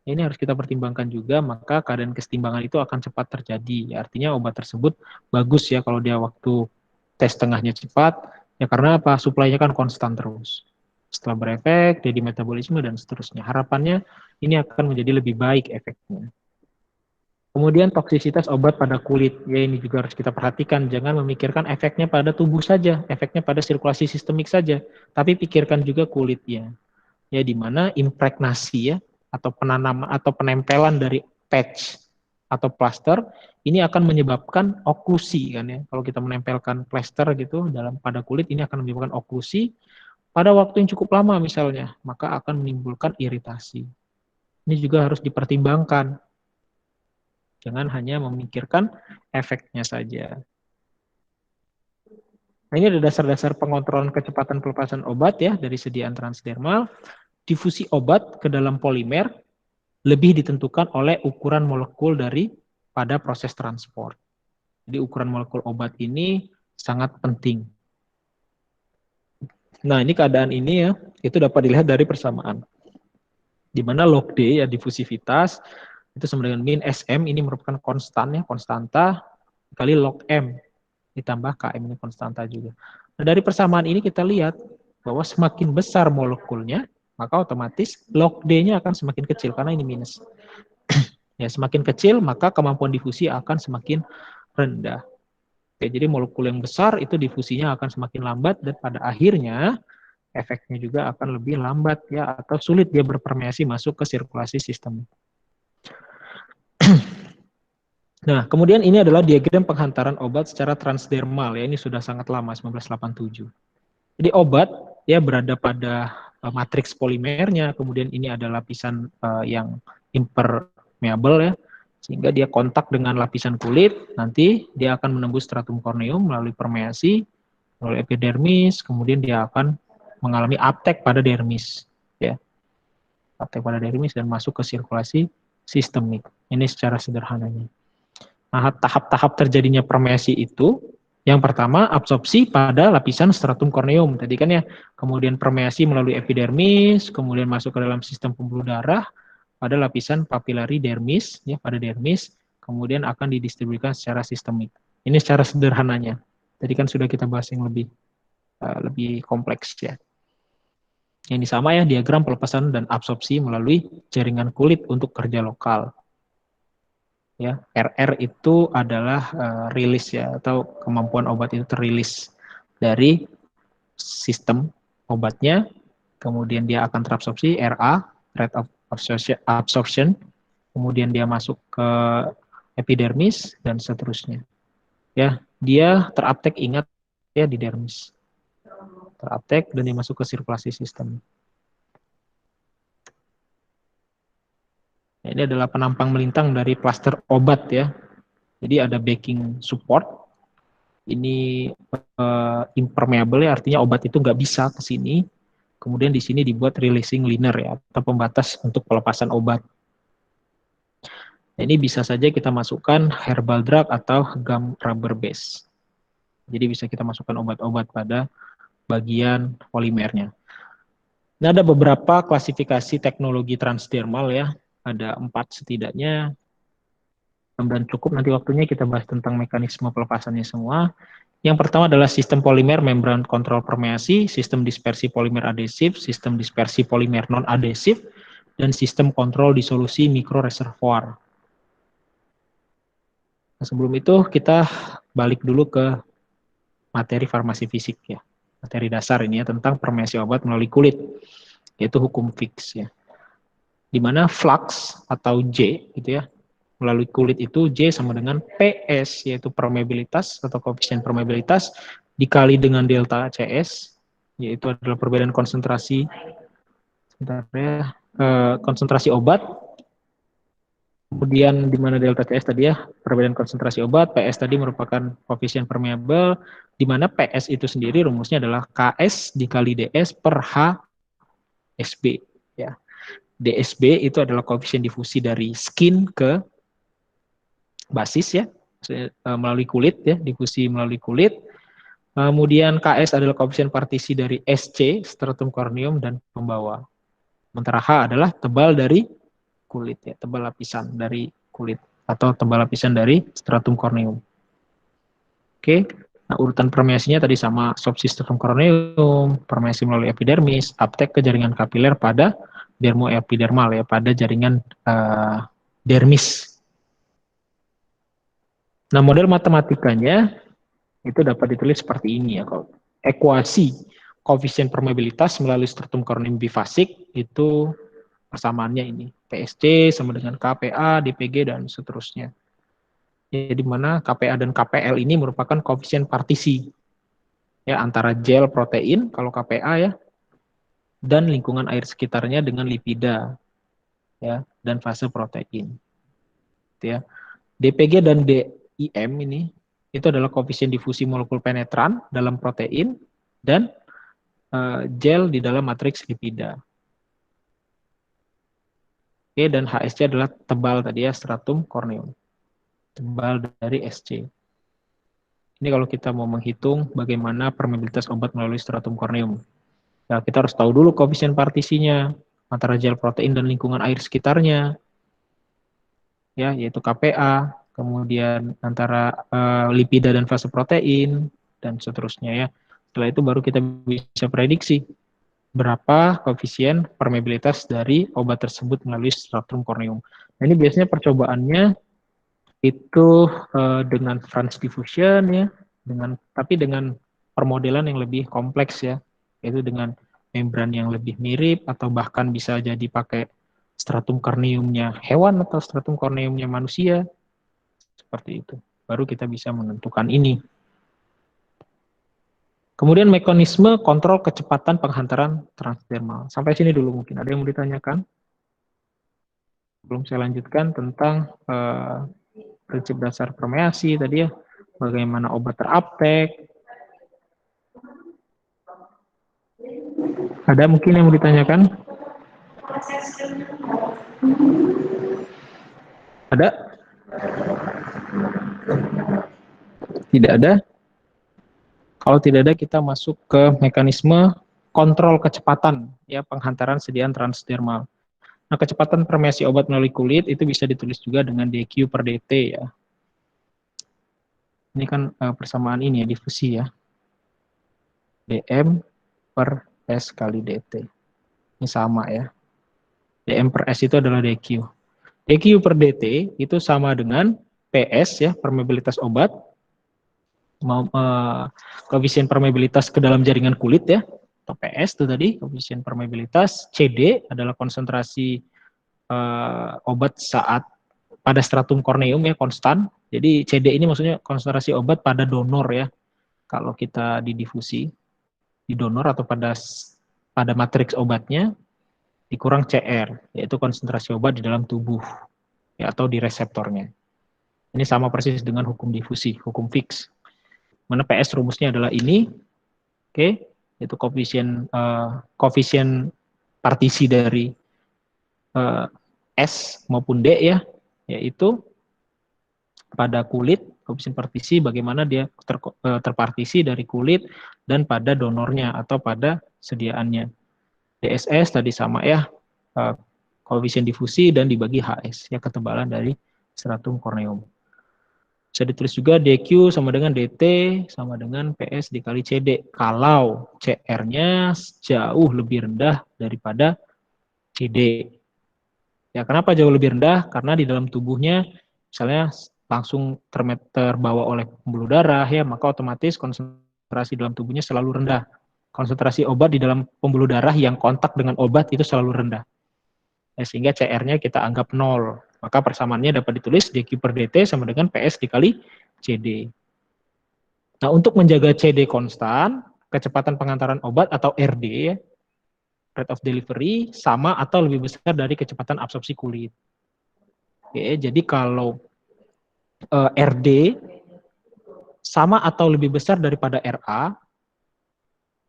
ini harus kita pertimbangkan juga, maka keadaan kesetimbangan itu akan cepat terjadi. Artinya obat tersebut bagus ya kalau dia waktu T setengahnya cepat, ya karena apa? Suplainya kan konstan terus. Setelah berefek, jadi metabolisme dan seterusnya. Harapannya ini akan menjadi lebih baik efeknya. Kemudian toksisitas obat pada kulit, ya ini juga harus kita perhatikan. Jangan memikirkan efeknya pada tubuh saja, efeknya pada sirkulasi sistemik saja, tapi pikirkan juga kulitnya. Ya, di mana impregnasi ya, atau penanaman atau penempelan dari patch atau plaster ini akan menyebabkan oklusi kan ya. Kalau kita menempelkan plaster gitu pada kulit, ini akan menyebabkan oklusi pada waktu yang cukup lama misalnya, maka akan menimbulkan iritasi. Ini juga harus dipertimbangkan. Jangan hanya memikirkan efeknya saja. Nah, ini ada dasar-dasar pengontrolan kecepatan pelepasan obat ya dari sediaan transdermal. Difusi obat ke dalam polimer lebih ditentukan oleh ukuran molekul pada proses transport. Jadi ukuran molekul obat ini sangat penting. Nah, ini keadaan ini ya, itu dapat dilihat dari persamaan. Di mana log D ya difusivitas itu sama dengan min SM, ini merupakan konstannya, konstanta, kali log M, ditambah KM, ini konstanta juga. Nah, dari persamaan ini kita lihat bahwa semakin besar molekulnya, maka otomatis log D-nya akan semakin kecil, karena ini minus. Ya, semakin kecil, maka kemampuan difusi akan semakin rendah. Oke, jadi molekul yang besar itu difusinya akan semakin lambat, dan pada akhirnya efeknya juga akan lebih lambat, ya, atau sulit dia berpermeasi masuk ke sirkulasi sistem. Nah, kemudian ini adalah diagram penghantaran obat secara transdermal ya, ini sudah sangat lama, 1987. Jadi obat ya berada pada matriks polimernya, kemudian ini ada lapisan yang impermeable ya, sehingga dia kontak dengan lapisan kulit, nanti dia akan menembus stratum corneum melalui permeasi, melalui epidermis, kemudian dia akan mengalami uptake pada dermis ya. Uptake pada dermis dan masuk ke sirkulasi sistemik. Ini secara sederhananya. Nah, tahap-tahap terjadinya permeasi itu, yang pertama absorpsi pada lapisan stratum corneum, tadi kan ya, kemudian permeasi melalui epidermis, kemudian masuk ke dalam sistem pembuluh darah pada lapisan papillary dermis, ya pada dermis, kemudian akan didistribusikan secara sistemik. Ini secara sederhananya. Tadi kan sudah kita bahas yang lebih kompleks ya. Ini sama ya, diagram pelepasan dan absorpsi melalui jaringan kulit untuk kerja lokal. Ya, RR itu adalah rilis ya, atau kemampuan obat itu terilis dari sistem obatnya, kemudian dia akan terabsorpsi, RA, rate of absorption, kemudian dia masuk ke epidermis dan seterusnya. Ya, dia teruptake, ingat ya, di dermis. Teruptake dan dia masuk ke sirkulasi sistem. Nah, ini adalah penampang melintang dari plaster obat ya. Jadi ada backing support. Ini impermeable ya, artinya obat itu nggak bisa ke sini. Kemudian di sini dibuat releasing liner ya, atau pembatas untuk pelepasan obat. Nah, ini bisa saja kita masukkan herbal drug atau gum rubber base. Jadi bisa kita masukkan obat-obat pada bagian polimernya. Nah, ada beberapa klasifikasi teknologi transdermal ya. Ada 4 setidaknya. Dan cukup nanti waktunya kita bahas tentang mekanisme pelepasannya semua. Yang pertama adalah sistem polimer membran kontrol permeasi, sistem dispersi polimer adhesif, sistem dispersi polimer non-adhesif, dan sistem kontrol disolusi mikroreservoir. Nah, sebelum itu kita balik dulu ke materi farmasi fisik ya. Materi dasar ini ya, tentang permeasi obat melalui kulit, yaitu hukum Fick's ya. Di mana flux atau J gitu ya, melalui kulit itu J sama dengan PS, yaitu permeabilitas atau koefisien permeabilitas, dikali dengan delta CS, yaitu adalah perbedaan konsentrasi konsentrasi obat. Kemudian di mana delta CS tadi ya, perbedaan konsentrasi obat, PS tadi merupakan koefisien permeable, di mana PS itu sendiri rumusnya adalah KS dikali DS per HSB. Ya. DSB itu adalah koefisien difusi dari skin ke basis ya, melalui kulit ya, difusi melalui kulit. Kemudian KS adalah koefisien partisi dari SC, stratum corneum, dan pembawa. Sementara H adalah tebal dari kulit ya, tebal lapisan dari kulit atau tebal lapisan dari stratum corneum. Oke, nah urutan permeasinya tadi sama, absorpsi stratum corneum, permeasi melalui epidermis, uptake ke jaringan kapiler pada dermoepidermal ya, pada jaringan dermis. Nah, model matematikanya itu dapat ditulis seperti ini ya. Ekuasi koefisien permeabilitas melalui stratum corneum bifasik itu persamaannya ini. PSC sama dengan KPA, DPG, dan seterusnya. Ya, di mana KPA dan KPL ini merupakan koefisien partisi ya, antara gel protein kalau KPA ya, dan lingkungan air sekitarnya dengan lipida ya, dan fase protein. Ya. DPG dan DIM ini itu adalah koefisien difusi molekul penetran dalam protein dan gel di dalam matriks lipida. Oke, dan HSC adalah tebal tadi ya, stratum corneum. Tebal dari SC. Ini kalau kita mau menghitung bagaimana permeabilitas obat melalui stratum corneum. Nah, kita harus tahu dulu koefisien partisinya antara gel protein dan lingkungan air sekitarnya. Ya, yaitu KPA, kemudian antara lipida dan fase protein, dan seterusnya ya. Setelah itu baru kita bisa prediksi berapa koefisien permeabilitas dari obat tersebut melalui stratum corneum. Nah, ini biasanya percobaannya itu dengan Franz diffusion ya, tapi dengan permodelan yang lebih kompleks ya, yaitu dengan membran yang lebih mirip atau bahkan bisa jadi pakai stratum corneumnya hewan atau stratum corneumnya manusia, seperti itu. Baru kita bisa menentukan ini. Kemudian mekanisme kontrol kecepatan penghantaran transdermal. Sampai sini dulu mungkin. Ada yang mau ditanyakan? Belum saya lanjutkan tentang prinsip dasar permeasi tadi ya. Bagaimana obat teruptake. Ada mungkin yang mau ditanyakan? Ada? Tidak ada? Kalau tidak ada, kita masuk ke mekanisme kontrol kecepatan ya, penghantaran sediaan transdermal. Nah, kecepatan permeasi obat melalui kulit itu bisa ditulis juga dengan dQ per dt ya. Ini kan persamaan ini ya, difusi ya. dm per s kali dt. Ini sama ya. dm per S itu adalah dq. dq per dt itu sama dengan PS ya, permeabilitas obat, koefisien permeabilitas ke dalam jaringan kulit ya, atau PS itu tadi, koefisien permeabilitas. CD adalah konsentrasi obat saat pada stratum corneum ya, konstan. Jadi CD ini maksudnya konsentrasi obat pada donor ya. Kalau kita di difusi, di donor atau pada matriks obatnya, dikurang CR, yaitu konsentrasi obat di dalam tubuh ya, atau di reseptornya. Ini sama persis dengan hukum difusi, hukum Fick. Mana PS rumusnya adalah ini, oke, yaitu koefisien partisi dari S maupun D ya, yaitu pada kulit, koefisien partisi bagaimana dia terpartisi dari kulit dan pada donornya atau pada sediaannya. DSS tadi sama ya, koefisien difusi dan dibagi HS ya, ketebalan dari stratum corneum. Bisa ditulis juga DQ sama dengan DT sama dengan PS dikali CD kalau CR-nya jauh lebih rendah daripada CD. Ya, kenapa jauh lebih rendah? Karena di dalam tubuhnya misalnya langsung terbawa oleh pembuluh darah ya, maka otomatis konsentrasi dalam tubuhnya selalu rendah. Konsentrasi obat di dalam pembuluh darah yang kontak dengan obat itu selalu rendah. Ya, sehingga CR-nya kita anggap 0. Maka persamaannya dapat ditulis dQ per dt sama dengan PS dikali CD. Nah, untuk menjaga CD konstan, kecepatan pengantaran obat atau RD ya, rate of delivery, sama atau lebih besar dari kecepatan absorpsi kulit. Oke, jadi kalau RD sama atau lebih besar daripada RA,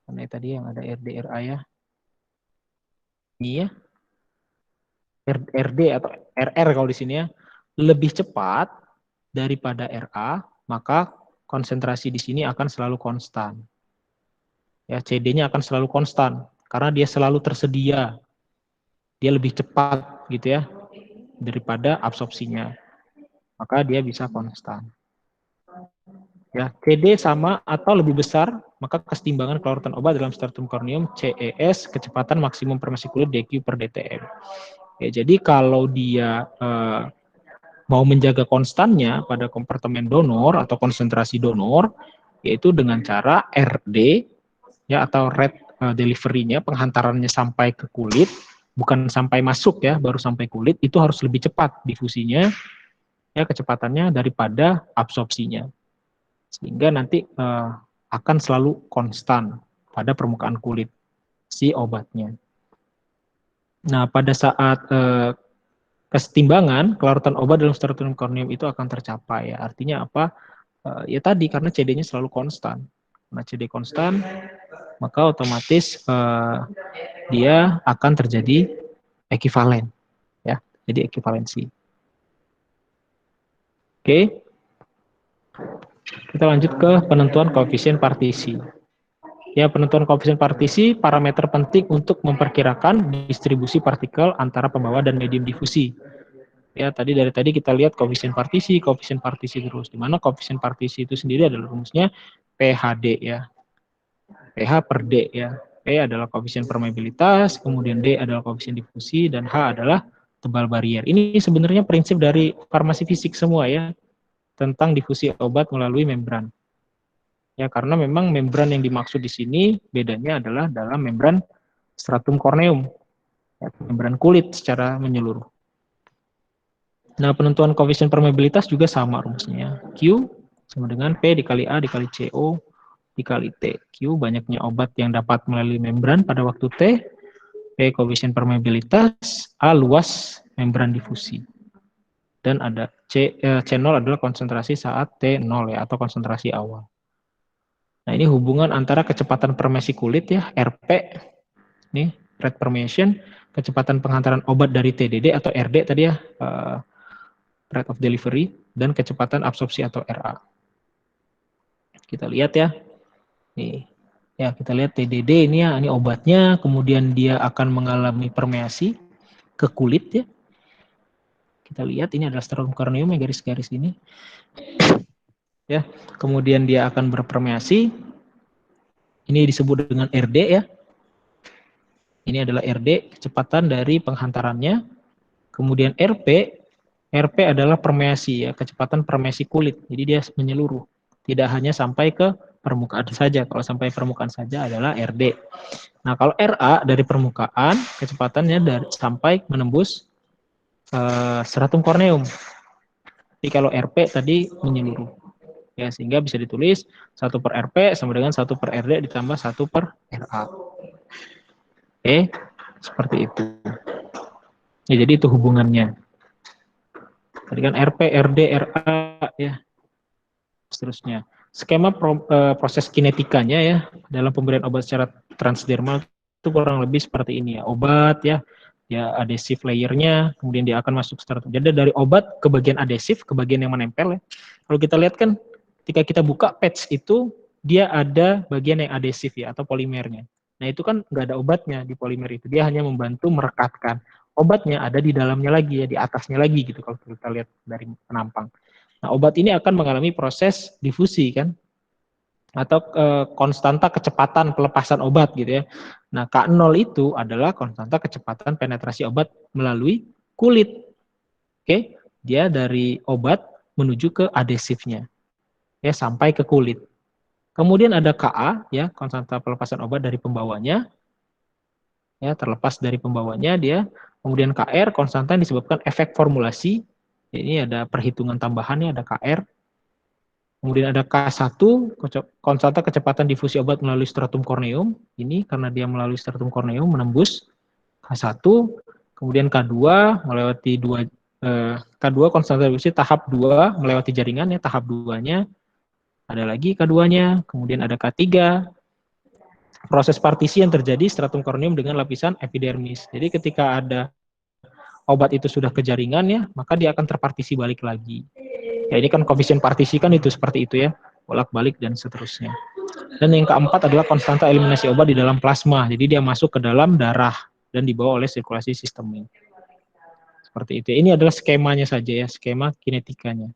karena tadi yang ada RD RA ya, ini ya, RD atau RR kalau di sini ya, lebih cepat daripada RA, maka konsentrasi di sini akan selalu konstan. Ya, CD-nya akan selalu konstan karena dia selalu tersedia. Dia lebih cepat gitu ya daripada absorpsinya. Maka dia bisa konstan. Ya, CD sama atau lebih besar, maka kesetimbangan kelarutan obat dalam stratum corneum CES, kecepatan maksimum permeasi kulit DQ per DTM. Ya, jadi kalau dia mau menjaga konstannya pada kompartemen donor atau konsentrasi donor, yaitu dengan cara RD ya, atau rate delivery-nya, penghantarannya sampai ke kulit, bukan sampai masuk ya, baru sampai kulit, itu harus lebih cepat difusinya ya, kecepatannya daripada absorpsinya. Sehingga nanti akan selalu konstan pada permukaan kulit si obatnya. Nah, pada saat kesetimbangan kelarutan obat dalam stratum corneum itu akan tercapai ya. Artinya apa? Ya tadi karena CD-nya selalu konstan. Karena CD konstan, maka otomatis dia akan terjadi ekivalen ya. Jadi ekivalensi. Oke. Kita lanjut ke penentuan koefisien partisi. Ya, penentuan koefisien partisi parameter penting untuk memperkirakan distribusi partikel antara pembawa dan medium difusi. Ya, dari tadi kita lihat koefisien partisi terus. Di mana koefisien partisi itu sendiri adalah rumusnya PHD ya. PH per D ya. P adalah koefisien permeabilitas, kemudian D adalah koefisien difusi, dan H adalah tebal barier. Ini sebenarnya prinsip dari farmasi fisik semua ya, tentang difusi obat melalui membran. Ya, karena memang membran yang dimaksud di sini bedanya adalah dalam membran stratum corneum, ya, membran kulit secara menyeluruh. Nah, penentuan koefisien permeabilitas juga sama rumusnya. Q sama dengan P dikali A dikali CO dikali T. Q banyaknya obat yang dapat melalui membran pada waktu T. P koefisien permeabilitas, A luas membran difusi. Dan ada C0 adalah konsentrasi saat T0 ya, atau konsentrasi awal. Nah, ini hubungan antara kecepatan permeasi kulit ya, RP, ini rate permeation, kecepatan penghantaran obat dari TDD atau RD tadi ya, rate of delivery, dan kecepatan absorpsi atau RA. Kita lihat ya, nih, ya kita lihat TDD ini ya, ini obatnya, kemudian dia akan mengalami permeasi ke kulit ya. Kita lihat ini adalah stratum corneum yang garis-garis ini. Ya, kemudian dia akan berpermeasi. Ini disebut dengan RD ya. Ini adalah RD, kecepatan dari penghantarannya. Kemudian RP adalah permeasi ya, kecepatan permeasi kulit. Jadi dia menyeluruh, tidak hanya sampai ke permukaan saja. Kalau sampai permukaan saja adalah RD. Nah, kalau RA dari permukaan, kecepatannya sampai menembus stratum corneum. Jadi kalau RP tadi menyeluruh. Ya, sehingga bisa ditulis 1 per RP sama dengan 1 per RD ditambah 1 per RA. Oke, seperti itu. Ya, jadi itu hubungannya. Tadi kan RP, RD, RA, ya, seterusnya. Skema proses kinetikanya ya, dalam pemberian obat secara transdermal itu kurang lebih seperti ini ya. Obat ya, adhesive layernya, kemudian dia akan masuk stratum. Jadi dari obat ke bagian adhesif, ke bagian yang menempel ya. Kalau kita lihat kan, ketika kita buka patch itu, dia ada bagian yang adhesif ya, atau polimernya. Nah itu kan nggak ada obatnya di polimer itu, dia hanya membantu merekatkan. Obatnya ada di dalamnya lagi ya, di atasnya lagi gitu kalau kita lihat dari penampang. Nah obat ini akan mengalami proses difusi kan, atau konstanta kecepatan pelepasan obat gitu ya. Nah, K0 itu adalah konstanta kecepatan penetrasi obat melalui kulit. Oke, dia dari obat menuju ke adhesifnya. Ya, sampai ke kulit. Kemudian ada Ka ya, konstanta pelepasan obat dari pembawanya. Ya, terlepas dari pembawanya dia. Kemudian Kr konstanta yang disebabkan efek formulasi. Ini ada perhitungan tambahannya, ada Kr. Kemudian ada K1, konstanta kecepatan difusi obat melalui stratum corneum. Ini karena dia melalui stratum corneum menembus K1. Kemudian K2 melewati K2 konstanta difusi tahap 2 melewati jaringan ya, tahap 2-nya. Ada lagi K2-nya. Kemudian ada K3. Proses partisi yang terjadi stratum corneum dengan lapisan epidermis. Jadi ketika ada obat itu sudah ke jaringan ya, maka dia akan terpartisi balik lagi. Ya ini kan koefisien partisi kan itu seperti itu ya, bolak-balik dan seterusnya. Dan yang keempat adalah konstanta eliminasi obat di dalam plasma. Jadi dia masuk ke dalam darah dan dibawa oleh sirkulasi sistemik. Seperti itu. Ini adalah skemanya saja ya, skema kinetikanya.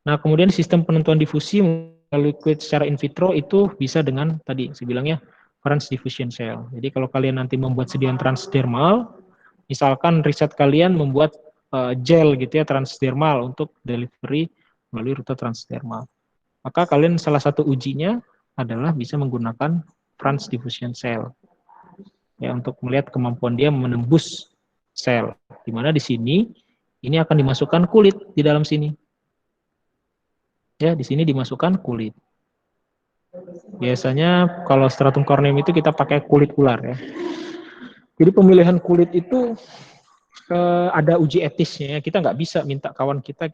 Nah, kemudian sistem penentuan difusi melalui kulit secara in vitro itu bisa dengan tadi saya bilangnya transdiffusion cell. Jadi kalau kalian nanti membuat sediaan transdermal, misalkan riset kalian membuat gel gitu ya transdermal untuk delivery melalui rute transdermal. Maka kalian salah satu ujinya adalah bisa menggunakan transdiffusion cell. Ya untuk melihat kemampuan dia menembus sel. Di mana di sini ini akan dimasukkan kulit di dalam sini. Ya, di sini dimasukkan kulit. Biasanya kalau stratum corneum itu kita pakai kulit ular ya. Jadi pemilihan kulit itu ada uji etisnya ya. Kita nggak bisa minta kawan kita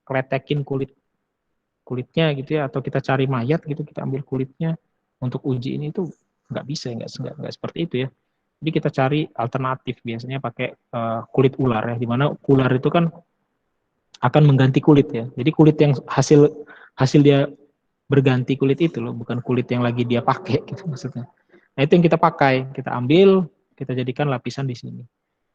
kletekin kulitnya gitu ya, atau kita cari mayat gitu kita ambil kulitnya untuk uji ini itu nggak bisa, nggak seperti itu ya. Jadi kita cari alternatif, biasanya pakai kulit ular ya, dimana ular itu kan akan mengganti kulit ya. Jadi kulit yang hasil dia berganti kulit itu loh, bukan kulit yang lagi dia pakai gitu maksudnya. Nah itu yang kita pakai, kita ambil, kita jadikan lapisan di sini.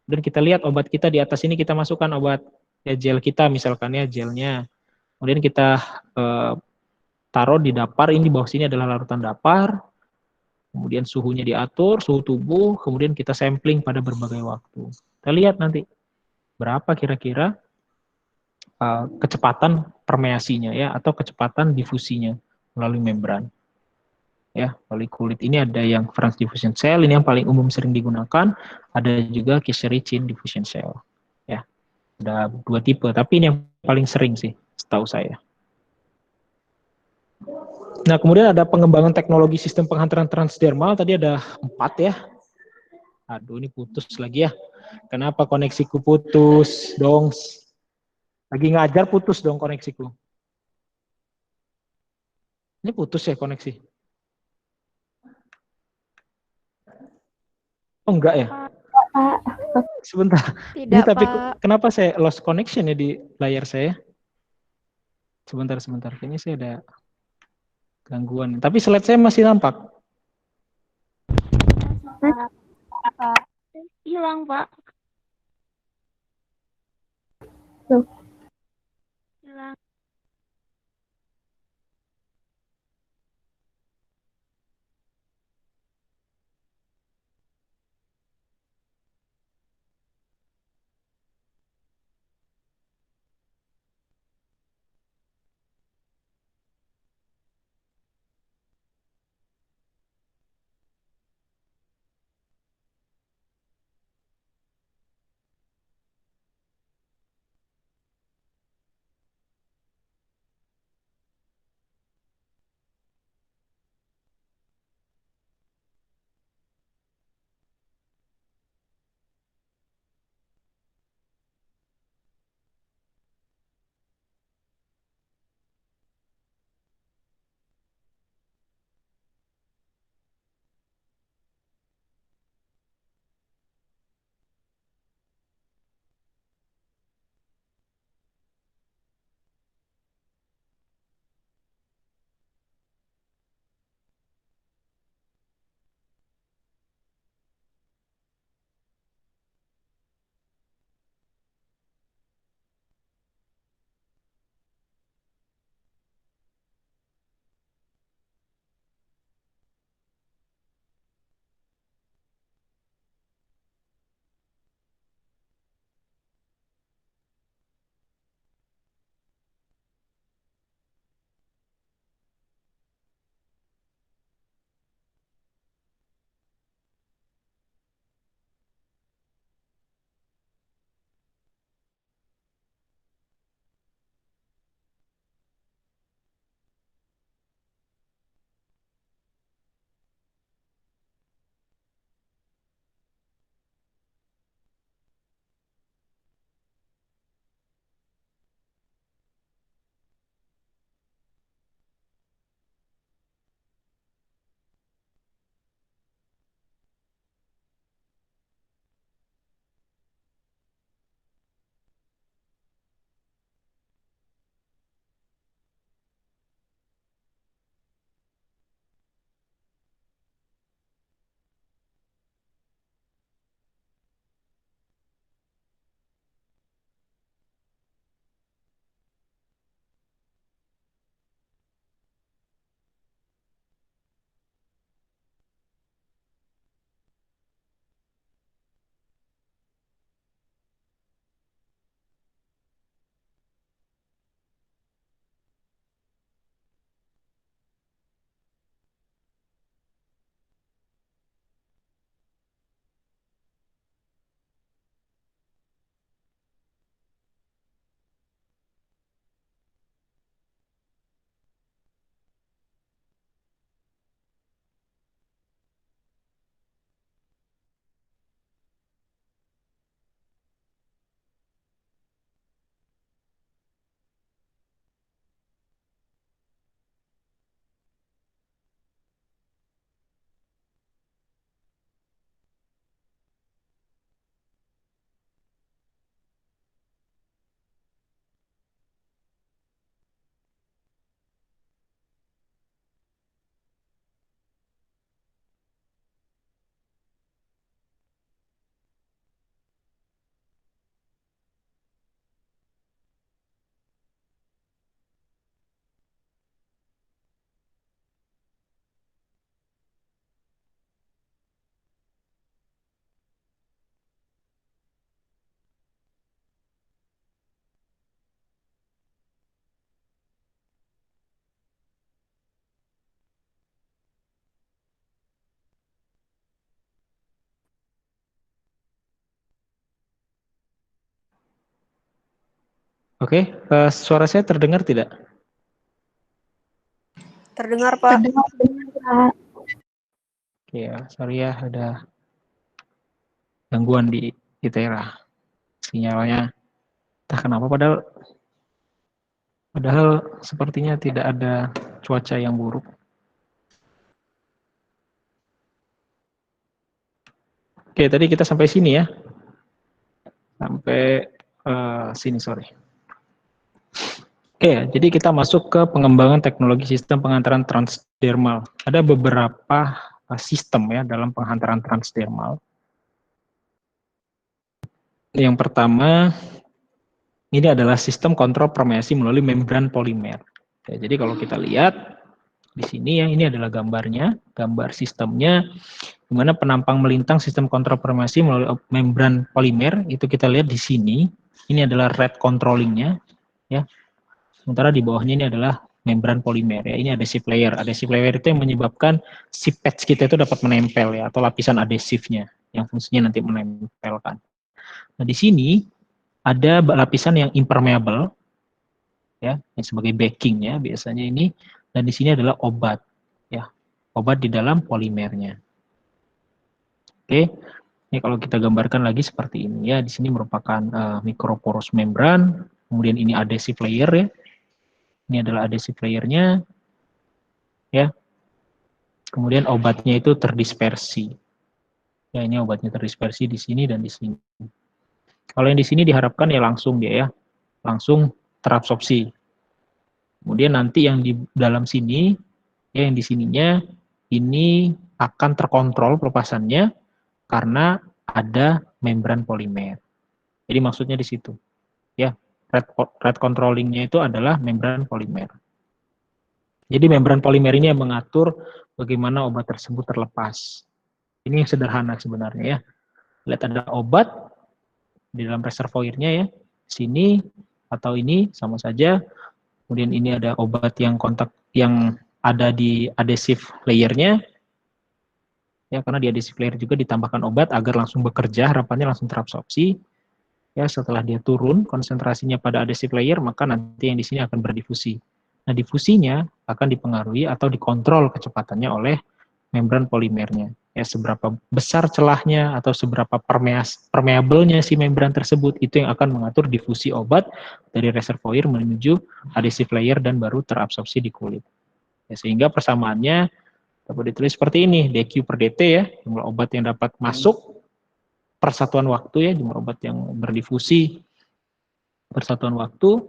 Dan kita lihat obat kita di atas ini, kita masukkan obat ya gel kita misalkan ya gelnya. Kemudian kita taruh di dapar, ini di bawah sini adalah larutan dapar. Kemudian suhunya diatur, suhu tubuh, kemudian kita sampling pada berbagai waktu. Kita lihat nanti berapa kira-kira kecepatan permeasinya ya, atau kecepatan difusinya melalui membran. Ya, melalui kulit ini ada yang transdiffusion cell, ini yang paling umum sering digunakan, ada juga Kessericin diffusion cell. Ya, ada 2 tipe, tapi ini yang paling sering sih, setahu saya. Nah, kemudian ada pengembangan teknologi sistem penghantaran transdermal, tadi ada 4 ya. Aduh, ini putus lagi ya. Kenapa koneksiku putus dong? Lagi ngajar putus dong koneksiku. Ini putus ya koneksi? Oh enggak ya? Sebentar. Ini Tidak, tapi Pak. kenapa saya lost connection ya di layar saya? Sebentar. Kayaknya saya ada gangguan. Tapi slide saya masih nampak. Pak. Hilang, Pak. Loh. Hilang. Oke, suara saya terdengar tidak? Terdengar, Pak. Terdengar, Pak. Oke ya, sorry ya, ada gangguan di Tera. Sinyalnya entah kenapa, padahal sepertinya tidak ada cuaca yang buruk. Oke, tadi kita sampai sini ya. Sampai sini, sorry. Oke, jadi kita masuk ke pengembangan teknologi sistem pengantaran transdermal. Ada beberapa sistem ya dalam pengantaran transdermal. Yang pertama, ini adalah sistem kontrol permeasi melalui membran polimer. Ya, jadi kalau kita lihat di sini ya, ini adalah gambarnya, gambar sistemnya, di mana penampang melintang sistem kontrol permeasi melalui membran polimer, itu kita lihat di sini. Ini adalah red controllingnya, ya. Sementara di bawahnya ini adalah membran polimer ya. Ini adhesive layer. Adhesive layer itu yang menyebabkan si patch kita itu dapat menempel ya, atau lapisan adhesifnya yang fungsinya nanti menempelkan. Nah, di sini ada lapisan yang impermeable ya, yang sebagai backing ya biasanya ini, dan di sini adalah obat ya. Obat di dalam polimernya. Oke. Ini kalau kita gambarkan lagi seperti ini ya, di sini merupakan microporous membran, kemudian ini adhesive layer ya. Ini adalah adhesive layernya, ya. Kemudian obatnya itu terdispersi. Ya, ini obatnya terdispersi di sini dan di sini. Kalau yang di sini diharapkan ya langsung dia ya, langsung terabsorpsi. Kemudian nanti yang di dalam sini, ya yang di sininya, ini akan terkontrol pelepasannya karena ada membran polimer. Jadi maksudnya di situ, ya. Red controllingnya itu adalah membran polimer. Jadi membran polimer ini yang mengatur bagaimana obat tersebut terlepas. Ini yang sederhana sebenarnya ya. Lihat ada obat di dalam reservoirnya ya. Sini atau ini sama saja. Kemudian ini ada obat yang kontak yang ada di adhesive layernya. Ya, karena di adhesive layer juga ditambahkan obat agar langsung bekerja, harapannya langsung terabsorpsi. Ya, setelah dia turun konsentrasinya pada adhesive layer, maka nanti yang di sini akan berdifusi. Nah, difusinya akan dipengaruhi atau dikontrol kecepatannya oleh membran polimernya. Ya, seberapa besar celahnya atau seberapa permeablenya si membran tersebut, itu yang akan mengatur difusi obat dari reservoir menuju adhesive layer dan baru terabsorpsi di kulit. Ya, sehingga persamaannya dapat ditulis seperti ini, dQ per dt ya, jumlah obat yang dapat masuk per satuan waktu ya, jumlah obat yang berdifusi per satuan waktu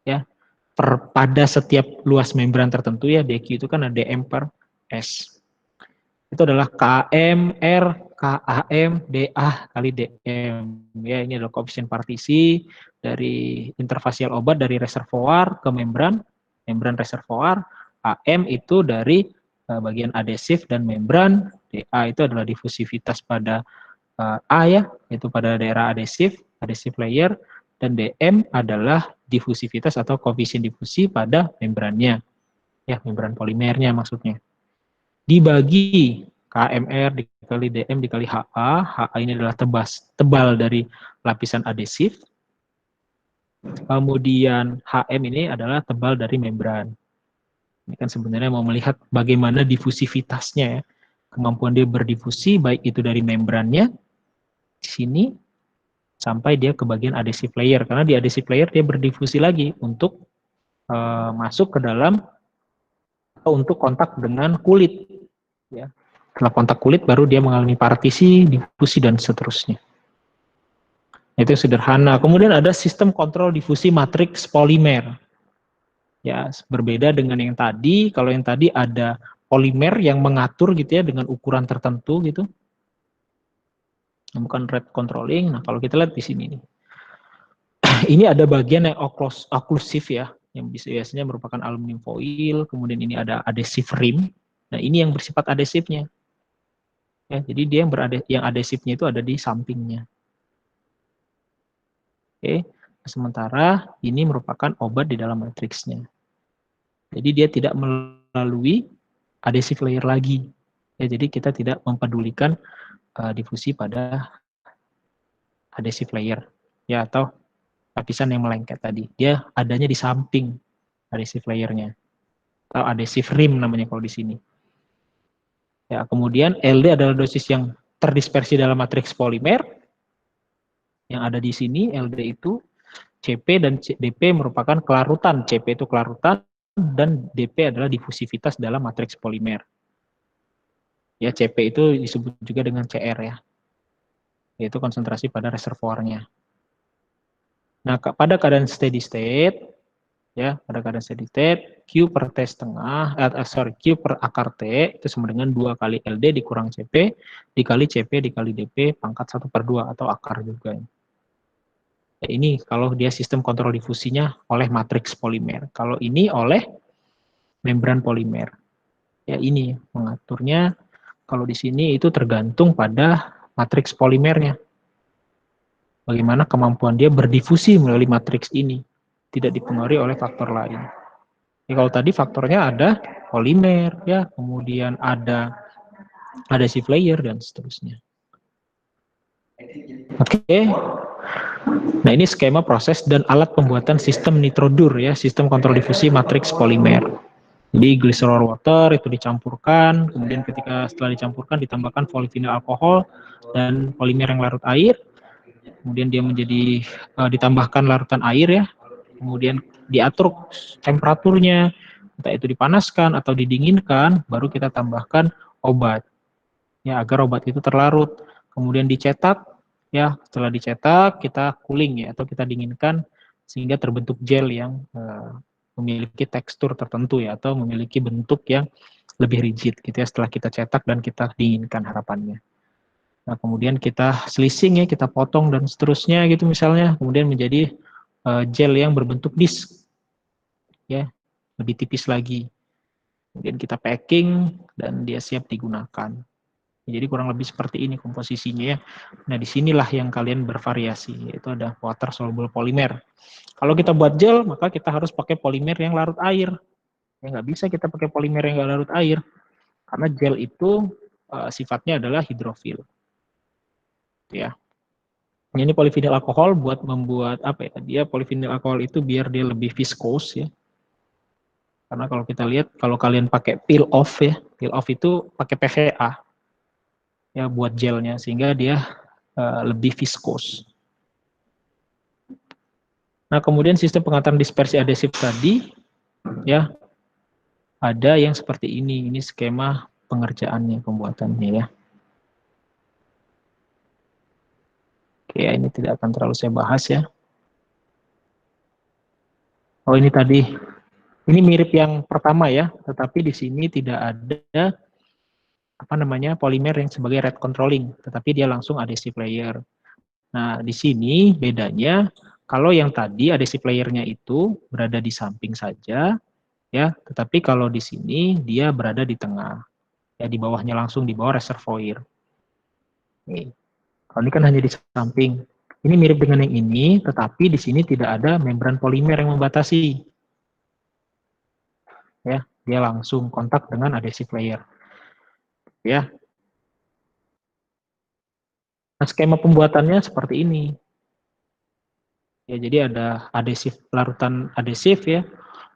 ya, pada setiap luas membran tertentu ya, dQ itu kan ada dm per s. Itu adalah KMR, KAM, DA kali DM. Ya, ini adalah koefisien partisi dari interfasial obat dari reservoir ke membran reservoir. AM itu dari bagian adhesif dan membran. DA itu adalah difusivitas pada A ya, itu pada daerah adhesif layer, dan DM adalah difusivitas atau koefisien difusi pada membrannya. Ya, membran polimernya maksudnya. Dibagi KMR dikali DM dikali HA. HA ini adalah tebal dari lapisan adhesif. Kemudian HM ini adalah tebal dari membran. Ini kan sebenarnya mau melihat bagaimana difusivitasnya ya. Kemampuan dia berdifusi baik itu dari membrannya di sini sampai dia ke bagian adhesive layer, karena di adhesive layer dia berdifusi lagi untuk masuk ke dalam atau untuk kontak dengan kulit ya. Setelah kontak kulit baru dia mengalami partisi, difusi dan seterusnya. Itu sederhana. Kemudian ada sistem kontrol difusi matriks polimer. Ya, berbeda dengan yang tadi. Kalau yang tadi ada polimer yang mengatur gitu ya dengan ukuran tertentu gitu. Bukan red controlling. Nah, kalau kita lihat di sini nih. Ini ada bagian yang oklusif ya, yang biasanya merupakan aluminium foil, kemudian ini ada adhesive rim. Nah, ini yang bersifat adhesifnya. Ya, jadi dia yang adhesifnya itu ada di sampingnya. Oke, sementara ini merupakan obat di dalam matriksnya. Jadi dia tidak melalui adhesive layer lagi. Ya, jadi kita tidak mempedulikan difusi pada adhesive layer ya, atau lapisan yang melengket tadi. Dia adanya di samping adhesive layer-nya. Atau adhesive rim namanya kalau di sini. Ya, kemudian LD adalah dosis yang terdispersi dalam matriks polimer. Yang ada di sini LD itu CP dan DP merupakan kelarutan. CP itu kelarutan dan DP adalah difusivitas dalam matriks polimer. Ya, CP itu disebut juga dengan CR ya. Yaitu konsentrasi pada reservoirnya. Nah, pada keadaan steady state, ya, pada keadaan steady state, Q per T setengah, Q per akar T itu sama dengan 2 kali LD dikurang CP, dikali CP dikali DP pangkat 1/2 atau akar juga. Ya, ini kalau dia sistem kontrol difusinya oleh matriks polimer. Kalau ini oleh membran polimer. Ya, ini mengaturnya, kalau di sini itu tergantung pada matriks polimernya. Bagaimana kemampuan dia berdifusi melalui matriks ini, tidak dipengaruhi oleh faktor lain. Ya, kalau tadi faktornya ada polimer, ya, kemudian ada adhesive layer dan seterusnya. Oke. Nah, ini skema proses dan alat pembuatan sistem nitrodur ya, sistem kontrol difusi matriks polimer. Jadi glycerol water itu dicampurkan, kemudian setelah dicampurkan ditambahkan polyvinyl alkohol dan polimer yang larut air. Kemudian dia menjadi ditambahkan larutan air ya, kemudian diatur temperaturnya, entah itu dipanaskan atau didinginkan, baru kita tambahkan obat ya agar obat itu terlarut. Kemudian dicetak ya, setelah dicetak kita cooling ya atau kita dinginkan sehingga terbentuk gel yang memiliki tekstur tertentu ya atau memiliki bentuk yang lebih rigid gitu ya setelah kita cetak dan kita dinginkan harapannya. Nah, kemudian kita slicing ya, kita potong dan seterusnya gitu misalnya, kemudian menjadi gel yang berbentuk disk ya, lebih tipis lagi. Kemudian kita packing dan dia siap digunakan. Jadi kurang lebih seperti ini komposisinya ya. Nah, disinilah yang kalian bervariasi, yaitu ada water soluble polymer. Kalau kita buat gel, maka kita harus pakai polimer yang larut air. Ya, nggak bisa kita pakai polimer yang nggak larut air, karena gel itu sifatnya adalah hidrofil. Ya. Ini polyvinyl alkohol buat membuat apa ya? Dia polyvinyl alkohol itu biar dia lebih viscose ya. Karena kalau kita lihat kalau kalian pakai peel off ya, peel off itu pakai PVA ya buat gelnya sehingga dia lebih viscose. Nah, kemudian sistem pengaturan dispersi adhesif tadi ya ada yang seperti ini. Ini skema pengerjaannya, pembuatannya ya. Oke, ini tidak akan terlalu saya bahas ya. Oh, ini tadi. Ini mirip yang pertama ya, tetapi di sini tidak ada apa namanya polimer yang sebagai rate controlling, tetapi dia langsung adhesive layer. Nah, di sini bedanya kalau yang tadi adhesive layernya itu berada di samping saja ya, tetapi kalau di sini dia berada di tengah. Ya, di bawahnya langsung di bawah reservoir. Nih. Kalau ini kan hanya di samping. Ini mirip dengan yang ini, tetapi di sini tidak ada membran polimer yang membatasi. Ya, dia langsung kontak dengan adhesive layer. Ya. Nah, skema pembuatannya seperti ini. Ya, jadi ada adhesif, larutan adhesif ya,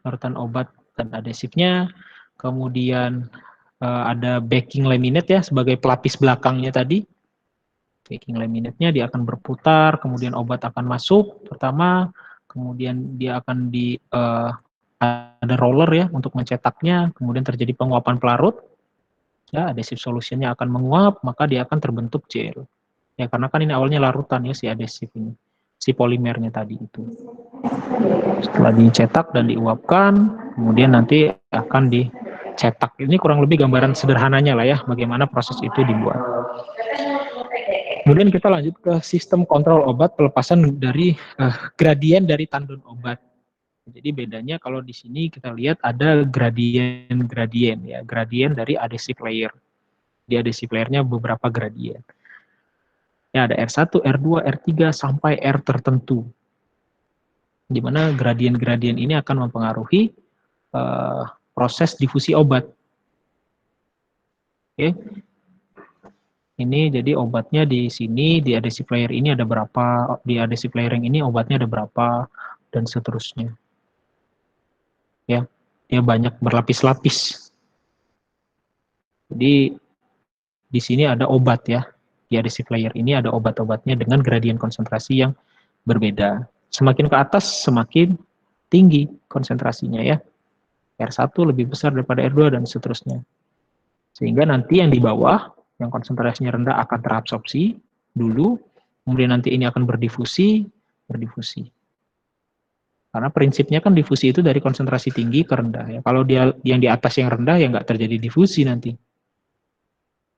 larutan obat dan adhesifnya. Kemudian ada backing laminate ya sebagai pelapis belakangnya tadi. Backing laminate-nya dia akan berputar, kemudian obat akan masuk pertama, kemudian dia akan ada roller ya untuk mencetaknya, kemudian terjadi penguapan pelarut, ya adhesive solution-nya akan menguap, maka dia akan terbentuk gel. Ya karena kan ini awalnya larutan ya si adhesif ini, si polimernya tadi itu. Setelah dicetak dan diuapkan, kemudian nanti akan dicetak. Ini kurang lebih gambaran sederhananya lah ya, bagaimana proses itu dibuat. Kemudian kita lanjut ke sistem kontrol obat pelepasan dari gradien dari tandon obat. Jadi bedanya kalau di sini kita lihat ada gradien ya, gradien dari adhesive layer. Di adhesive layernya beberapa gradien. Ya ada R1, R2, R3 sampai R tertentu. Di mana gradien-gradien ini akan mempengaruhi proses difusi obat. Oke. Ini jadi obatnya di sini, di adhesive layer ini ada berapa, di adhesive layer yang ini obatnya ada berapa, dan seterusnya. Ya, dia banyak berlapis-lapis. Jadi di sini ada obat ya, di adhesive layer ini ada obat-obatnya dengan gradien konsentrasi yang berbeda. Semakin ke atas semakin tinggi konsentrasinya ya. R1 lebih besar daripada R2 dan seterusnya. Sehingga nanti yang di bawah, yang konsentrasinya rendah akan terabsorpsi dulu, kemudian nanti ini akan berdifusi. Karena prinsipnya kan difusi itu dari konsentrasi tinggi ke rendah. Ya. Kalau dia yang di atas yang rendah, ya nggak terjadi difusi nanti.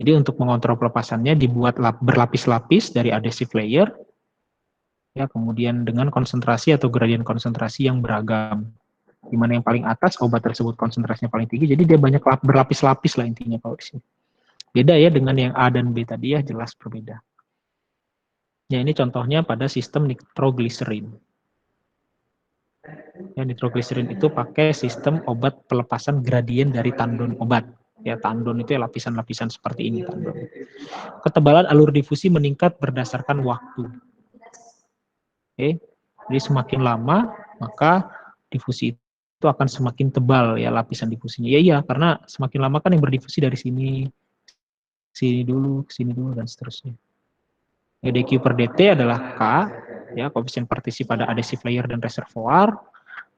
Jadi untuk mengontrol pelepasannya dibuat berlapis-lapis dari adhesive layer, ya kemudian dengan konsentrasi atau gradien konsentrasi yang beragam. Di mana yang paling atas obat tersebut konsentrasinya paling tinggi, jadi dia banyak berlapis-lapis lah intinya kalau di sini. Beda ya dengan yang A dan B tadi ya, jelas berbeda. Ya ini contohnya pada sistem nitrogliserin. Ya, nitrogliserin itu pakai sistem obat pelepasan gradien dari tandon obat. Ya, tandon itu ya lapisan-lapisan seperti ini tandon. Ketebalan alur difusi meningkat berdasarkan waktu. Oke. Jadi semakin lama maka difusi itu akan semakin tebal ya lapisan difusinya. Ya iya, karena semakin lama kan yang berdifusi dari sini dulu, ke sini dulu dan seterusnya. Ya, dQ per dt adalah K, ya koefisien partisi pada adhesive layer dan reservoir,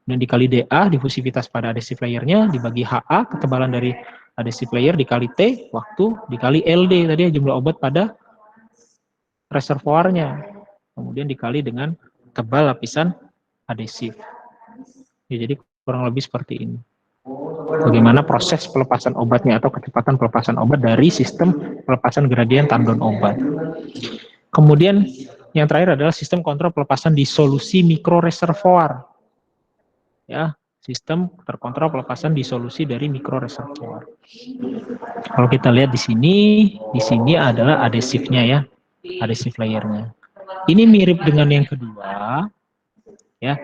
dan dikali dA difusivitas pada adhesive layernya dibagi HA ketebalan dari adhesive layer dikali T waktu dikali LD tadi ya, jumlah obat pada reservoirnya, kemudian dikali dengan tebal lapisan adhesif. Ya, jadi kurang lebih seperti ini. Bagaimana proses pelepasan obatnya atau kecepatan pelepasan obat dari sistem pelepasan gradien tandon obat. Kemudian yang terakhir adalah sistem kontrol pelepasan di solusi mikroreservoir. Ya, sistem terkontrol pelepasan di solusi dari mikroreservoir. Kalau kita lihat di sini adalah adhesifnya ya, adhesive layernya. Ini mirip dengan yang kedua, ya.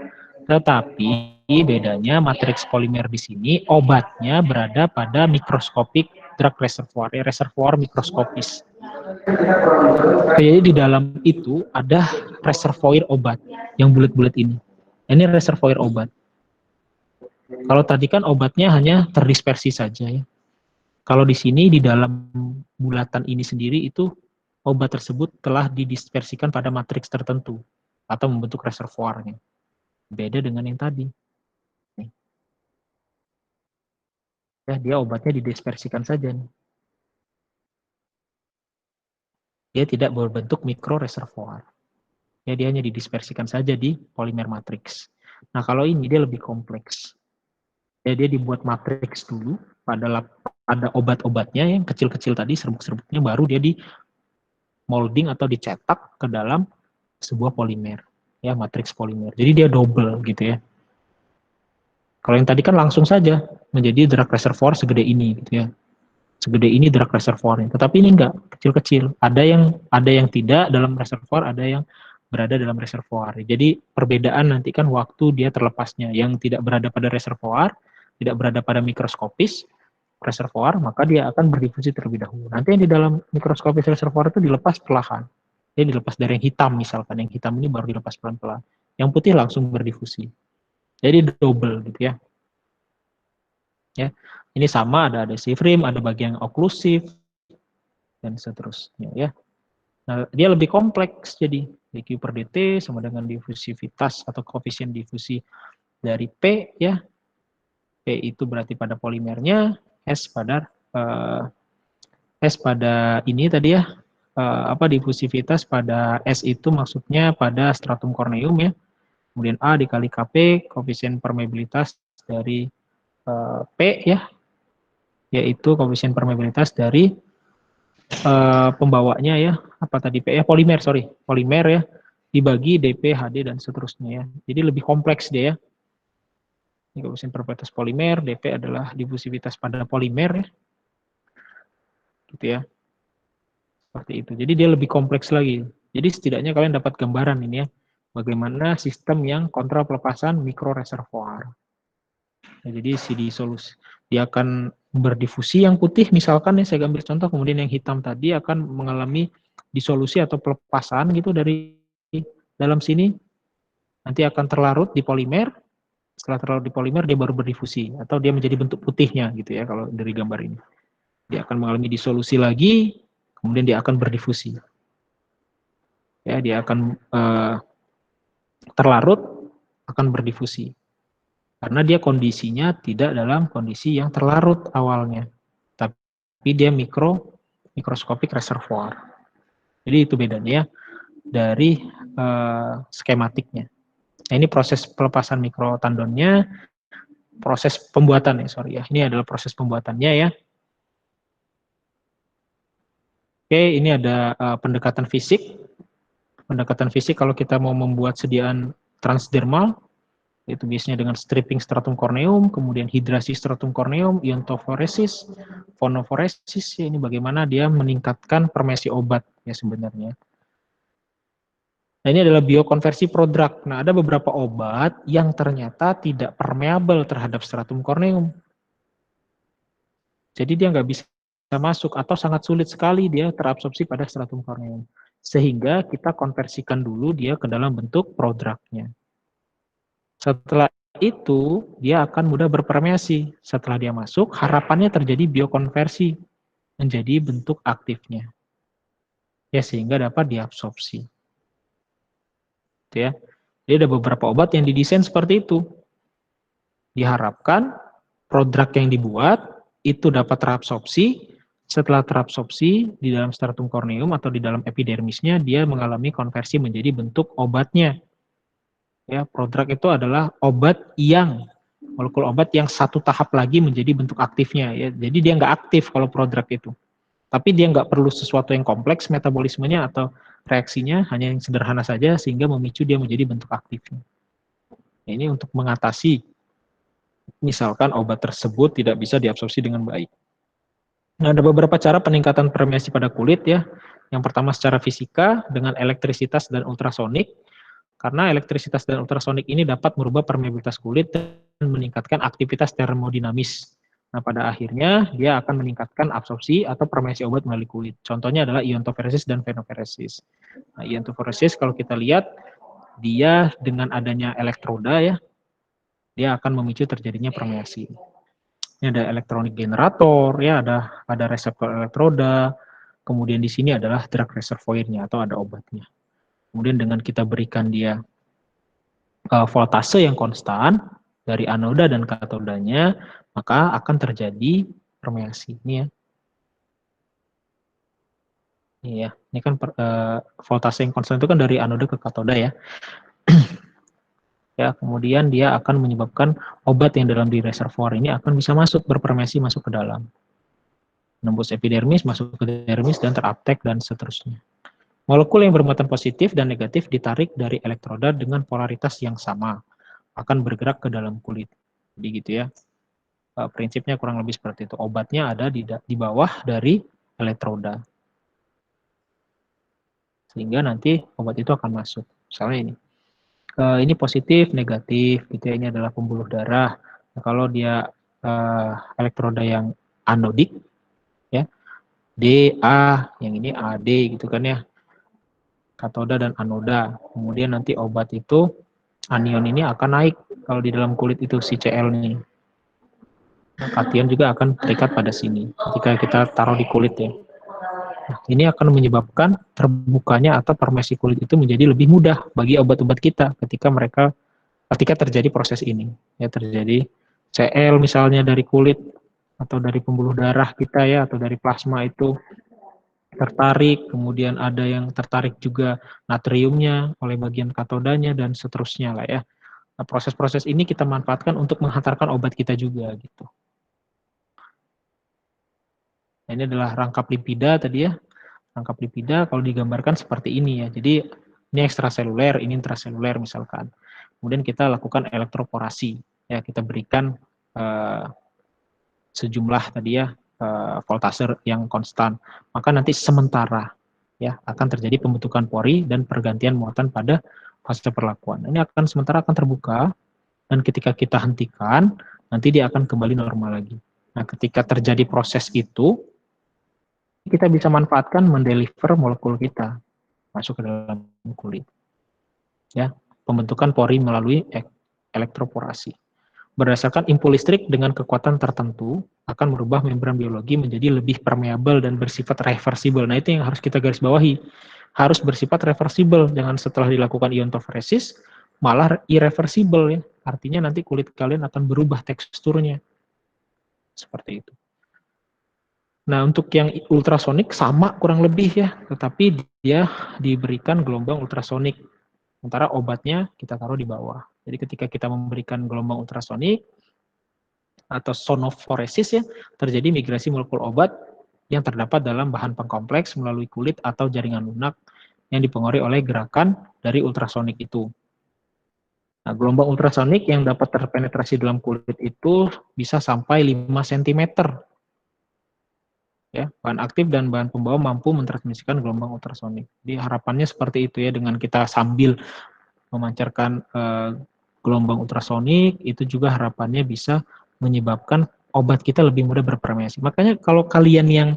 Tetapi bedanya matriks polimer di sini obatnya berada pada mikroskopik drug reservoir, ya, reservoir mikroskopis. Jadi di dalam itu ada reservoir obat yang bulat-bulat ini. Ini reservoir obat. Kalau tadi kan obatnya hanya terdispersi saja ya. Kalau di sini di dalam bulatan ini sendiri itu obat tersebut telah didispersikan pada matriks tertentu atau membentuk reservoirnya. Beda dengan yang tadi. Ya, dia obatnya didispersikan saja nih. Dia tidak berbentuk mikroreservoir. Ya, dia hanya didispersikan saja di polimer matriks. Nah, kalau ini dia lebih kompleks. Ya, dia dibuat matriks dulu pada obat-obatnya yang kecil-kecil tadi, serbuk-serbuknya, baru dia di molding atau dicetak ke dalam sebuah polimer. Ya, matriks polimer. Jadi dia double gitu ya. Kalau yang tadi kan langsung saja menjadi drug reservoir segede ini gitu ya. Segede ini drug reservoirnya. Tetapi ini enggak, kecil-kecil. Ada yang tidak dalam reservoir, ada yang berada dalam reservoir. Jadi perbedaan nanti kan waktu dia terlepasnya. Yang tidak berada pada reservoir, tidak berada pada mikroskopis reservoir, maka dia akan berdifusi terlebih dahulu. Nanti yang di dalam mikroskopis reservoir itu dilepas perlahan. Dia dilepas dari yang hitam misalkan. Yang hitam ini baru dilepas pelan-pelan. Yang putih langsung berdifusi. Jadi double gitu ya. Ya. Ini sama, ada adhesive rim, ada bagian oklusif, dan seterusnya ya. Nah, dia lebih kompleks jadi dQ per dt sama dengan difusivitas atau koefisien difusi dari P ya. P itu berarti pada polimernya, S pada ini tadi ya. Difusivitas pada S itu maksudnya pada stratum corneum ya. Kemudian A dikali Kp, koefisien permeabilitas dari P ya, yaitu koefisien permeabilitas dari pembawanya ya, apa tadi P ya, polimer ya, dibagi dP, HD dan seterusnya ya. Jadi lebih kompleks dia ya. Ini koefisien permeabilitas polimer, dP adalah difusivitas pada polimer ya. Gitu ya. Seperti itu. Jadi dia lebih kompleks lagi. Jadi setidaknya kalian dapat gambaran ini ya, bagaimana sistem yang kontrol pelepasan mikroreservoir. Nah, jadi dia akan berdifusi, yang putih misalkan ya saya ambil contoh, kemudian yang hitam tadi akan mengalami disolusi atau pelepasan gitu dari dalam sini, nanti akan terlarut di polimer. Setelah terlarut di polimer dia baru berdifusi atau dia menjadi bentuk putihnya gitu ya kalau dari gambar ini. Dia akan mengalami disolusi lagi, kemudian dia akan berdifusi. Ya, dia akan terlarut, akan berdifusi. Karena dia kondisinya tidak dalam kondisi yang terlarut awalnya, tapi dia mikroskopik reservoir. Jadi itu bedanya ya dari skematiknya. Nah, ini proses pelepasan mikrotandonnya, proses pembuatan ya. Ini adalah proses pembuatannya ya. Oke, ini ada pendekatan fisik. Pendekatan fisik kalau kita mau membuat sediaan transdermal, itu biasanya dengan stripping stratum corneum, kemudian hidrasi stratum corneum, iontophoresis, phonoforesis, ya, ini bagaimana dia meningkatkan permesi obat ya sebenarnya. Nah, ini adalah biokonversi prodrug. Nah, ada beberapa obat yang ternyata tidak permeabel terhadap stratum corneum. Jadi dia nggak bisa masuk atau sangat sulit sekali dia terabsorpsi pada stratum corneum. Sehingga kita konversikan dulu dia ke dalam bentuk prodrugnya. Setelah itu, dia akan mudah berpermeasi. Setelah dia masuk, harapannya terjadi biokonversi menjadi bentuk aktifnya. Ya, sehingga dapat diabsorpsi. Ya. Jadi ada beberapa obat yang didesain seperti itu. Diharapkan prodrug yang dibuat itu dapat terabsorpsi. Setelah terabsorpsi di dalam stratum corneum atau di dalam epidermisnya, dia mengalami konversi menjadi bentuk obatnya. Ya, prodrug itu adalah obat yang molekul obat yang satu tahap lagi menjadi bentuk aktifnya. Ya. Jadi dia nggak aktif kalau prodrug itu. Tapi dia nggak perlu sesuatu yang kompleks metabolismenya atau reaksinya, hanya yang sederhana saja sehingga memicu dia menjadi bentuk aktifnya. Nah, ini untuk mengatasi misalkan obat tersebut tidak bisa diabsorpsi dengan baik. Nah, ada beberapa cara peningkatan permeasi pada kulit ya. Yang pertama secara fisika dengan elektrisitas dan ultrasonik. Karena elektrisitas dan ultrasonik ini dapat merubah permeabilitas kulit dan meningkatkan aktivitas termodinamis. Nah, pada akhirnya dia akan meningkatkan absorpsi atau permeasi obat melalui kulit. Contohnya adalah iontophoresis dan phenophoresis. Nah, iontophoresis kalau kita lihat, dia dengan adanya elektroda ya, dia akan memicu terjadinya permeasi. Ini ada elektronik generator, ya ada reseptor elektroda, kemudian di sini adalah drug reservoir-nya atau ada obatnya. Kemudian dengan kita berikan dia voltase yang konstan dari anoda dan katodanya, maka akan terjadi permeasi. Ini ya. Ini kan voltase yang konstan itu kan dari anoda ke katoda ya. Ya, kemudian dia akan menyebabkan obat yang dalam di reservoir ini akan bisa masuk berpermeasi masuk ke dalam. Menembus epidermis, masuk ke dermis dan teruptake dan seterusnya. Molekul yang bermuatan positif dan negatif ditarik dari elektroda dengan polaritas yang sama, akan bergerak ke dalam kulit. Jadi gitu ya. Prinsipnya kurang lebih seperti itu. Obatnya ada di bawah dari elektroda. Sehingga nanti obat itu akan masuk. Misalnya ini positif, negatif, gitu ya. Ini adalah pembuluh darah. Nah, kalau dia elektroda yang anodik, ya, D, A, yang ini AD, gitu kan ya. Katoda dan anoda. Kemudian nanti obat itu, anion ini akan naik kalau di dalam kulit itu si Cl ini. Nah, kation juga akan terikat pada sini ketika kita taruh di kulit ya. Nah, ini akan menyebabkan terbukanya atau permeasi kulit itu menjadi lebih mudah bagi obat-obat kita ketika terjadi proses ini. Ya, terjadi Cl misalnya dari kulit atau dari pembuluh darah kita ya, atau dari plasma itu tertarik, kemudian ada yang tertarik juga natriumnya oleh bagian katodanya dan seterusnya lah ya. Nah, proses-proses ini kita manfaatkan untuk menghantarkan obat kita juga gitu. Nah, ini adalah rangkap lipida tadi ya. Rangkap lipida kalau digambarkan seperti ini ya. Jadi ini ekstraseluler, ini intraseluler misalkan. Kemudian kita lakukan elektroporasi. Ya, kita berikan sejumlah tadi ya voltase yang konstan. Maka nanti sementara ya akan terjadi pembentukan pori dan pergantian muatan pada fase perlakuan. Ini akan sementara akan terbuka dan ketika kita hentikan nanti dia akan kembali normal lagi. Nah, ketika terjadi proses itu, kita bisa manfaatkan mendeliver molekul kita masuk ke dalam kulit. Ya, pembentukan pori melalui elektroporasi. Berdasarkan impuls listrik dengan kekuatan tertentu akan merubah membran biologi menjadi lebih permeabel dan bersifat reversibel. Nah, itu yang harus kita garis bawahi. Harus bersifat reversibel, jangan setelah dilakukan iontoforesis malah irreversibel ya. Artinya nanti kulit kalian akan berubah teksturnya. Seperti itu. Nah, untuk yang ultrasonik sama kurang lebih ya, tetapi dia diberikan gelombang ultrasonik. Sementara obatnya kita taruh di bawah. Jadi ketika kita memberikan gelombang ultrasonik atau sonoforesis ya, terjadi migrasi molekul obat yang terdapat dalam bahan pengkompleks melalui kulit atau jaringan lunak yang dipengaruhi oleh gerakan dari ultrasonik itu. Nah, gelombang ultrasonik yang dapat terpenetrasi dalam kulit itu bisa sampai 5 cm. Ya, bahan aktif dan bahan pembawa mampu mentransmisikan gelombang ultrasonik. Jadi harapannya seperti itu ya, dengan kita sambil memancarkan gelombang ultrasonik, itu juga harapannya bisa menyebabkan obat kita lebih mudah berpermeasi. Makanya kalau kalian yang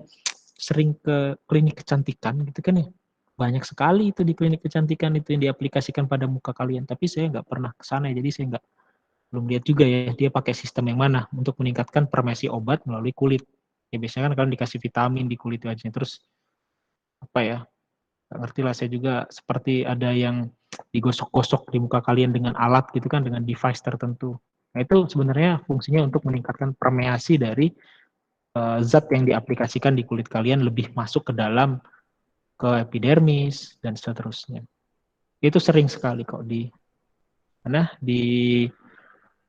sering ke klinik kecantikan gitu kan ya, banyak sekali itu di klinik kecantikan itu yang diaplikasikan pada muka kalian. Tapi saya nggak pernah ke sana, jadi saya belum lihat juga ya dia pakai sistem yang mana untuk meningkatkan permeasi obat melalui kulit. Ya biasanya kan kalian dikasih vitamin di kulit wajahnya, terus apa ya, nggak ngerti lah saya juga, seperti ada yang digosok-gosok di muka kalian dengan alat gitu kan, dengan device tertentu. Nah itu sebenarnya fungsinya untuk meningkatkan permeasi dari zat yang diaplikasikan di kulit kalian lebih masuk ke dalam, ke epidermis dan seterusnya. Itu sering sekali kok di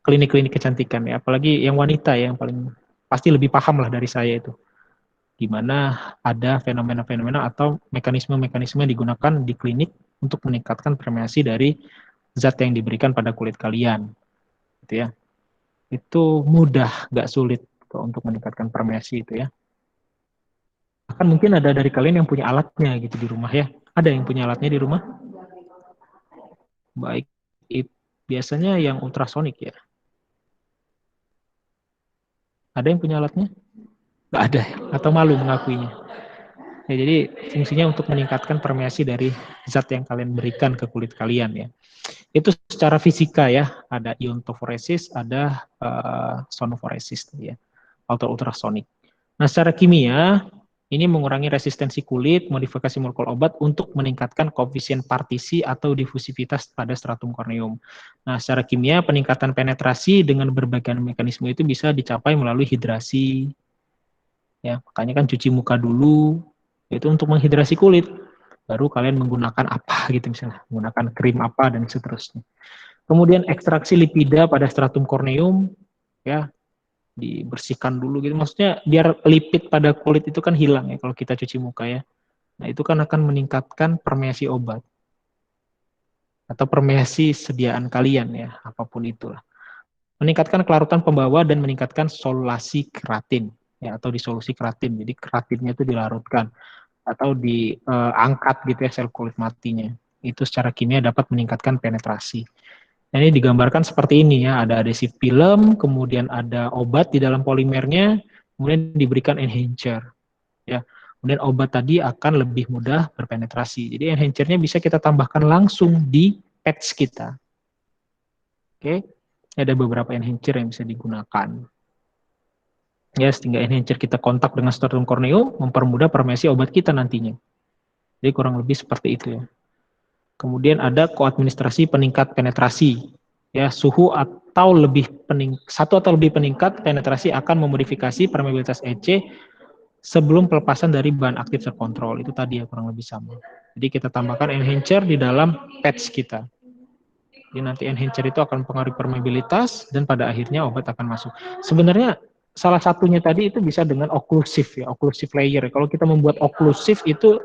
klinik-klinik kecantikan ya, apalagi yang wanita ya, yang paling pasti lebih paham lah dari saya itu. Di mana ada fenomena-fenomena atau mekanisme-mekanisme yang digunakan di klinik untuk meningkatkan permeasi dari zat yang diberikan pada kulit kalian. Gitu ya. Itu mudah, nggak sulit kok untuk meningkatkan permeasi itu ya. Bahkan mungkin ada dari kalian yang punya alatnya gitu di rumah ya. Ada yang punya alatnya di rumah? Baik, biasanya yang ultrasonik ya. Ada yang punya alatnya? Nggak ada ya? Atau malu mengakuinya? Ya, jadi fungsinya untuk meningkatkan permeasi dari zat yang kalian berikan ke kulit kalian ya. Itu secara fisika ya, ada iontoforesis, ada sonoforesis ya, atau ultrasonik. Nah, secara kimia ini mengurangi resistensi kulit, modifikasi molekul obat untuk meningkatkan koefisien partisi atau difusivitas pada stratum corneum. Nah, secara kimia peningkatan penetrasi dengan berbagai mekanisme itu bisa dicapai melalui hidrasi. Ya, makanya kan cuci muka dulu, itu untuk menghidrasi kulit. Baru kalian menggunakan apa gitu misalnya, menggunakan krim apa dan seterusnya. Kemudian ekstraksi lipida pada stratum corneum, ya dibersihkan dulu gitu. Maksudnya biar lipid pada kulit itu kan hilang ya kalau kita cuci muka ya. Nah itu kan akan meningkatkan permeasi obat atau permeasi sediaan kalian ya, apapun itulah. Meningkatkan kelarutan pembawa dan meningkatkan solasi keratin ya, atau disolusi keratin. Jadi keratinnya itu dilarutkan atau diangkat gitu ya sel kulit matinya. Itu secara kimia dapat meningkatkan penetrasi. Nah, ini digambarkan seperti ini ya, ada adhesif film, kemudian ada obat di dalam polimernya, kemudian diberikan enhancer. Ya, kemudian obat tadi akan lebih mudah berpenetrasi. Jadi enhancernya bisa kita tambahkan langsung di patch kita. Oke, ada beberapa enhancer yang bisa digunakan. Ya, sehingga enhancer kita kontak dengan stratum corneum, mempermudah permeasi obat kita nantinya. Jadi kurang lebih seperti itu ya. Kemudian ada koadministrasi peningkat penetrasi. Ya, satu atau lebih peningkat penetrasi akan memodifikasi permeabilitas EC sebelum pelepasan dari bahan aktif terkontrol. Itu tadi ya kurang lebih sama. Jadi kita tambahkan enhancer di dalam patch kita. Jadi nanti enhancer itu akan mempengaruhi permeabilitas dan pada akhirnya obat akan masuk. Sebenarnya salah satunya tadi itu bisa dengan oklusif ya, oklusif layer. Kalau kita membuat oklusif itu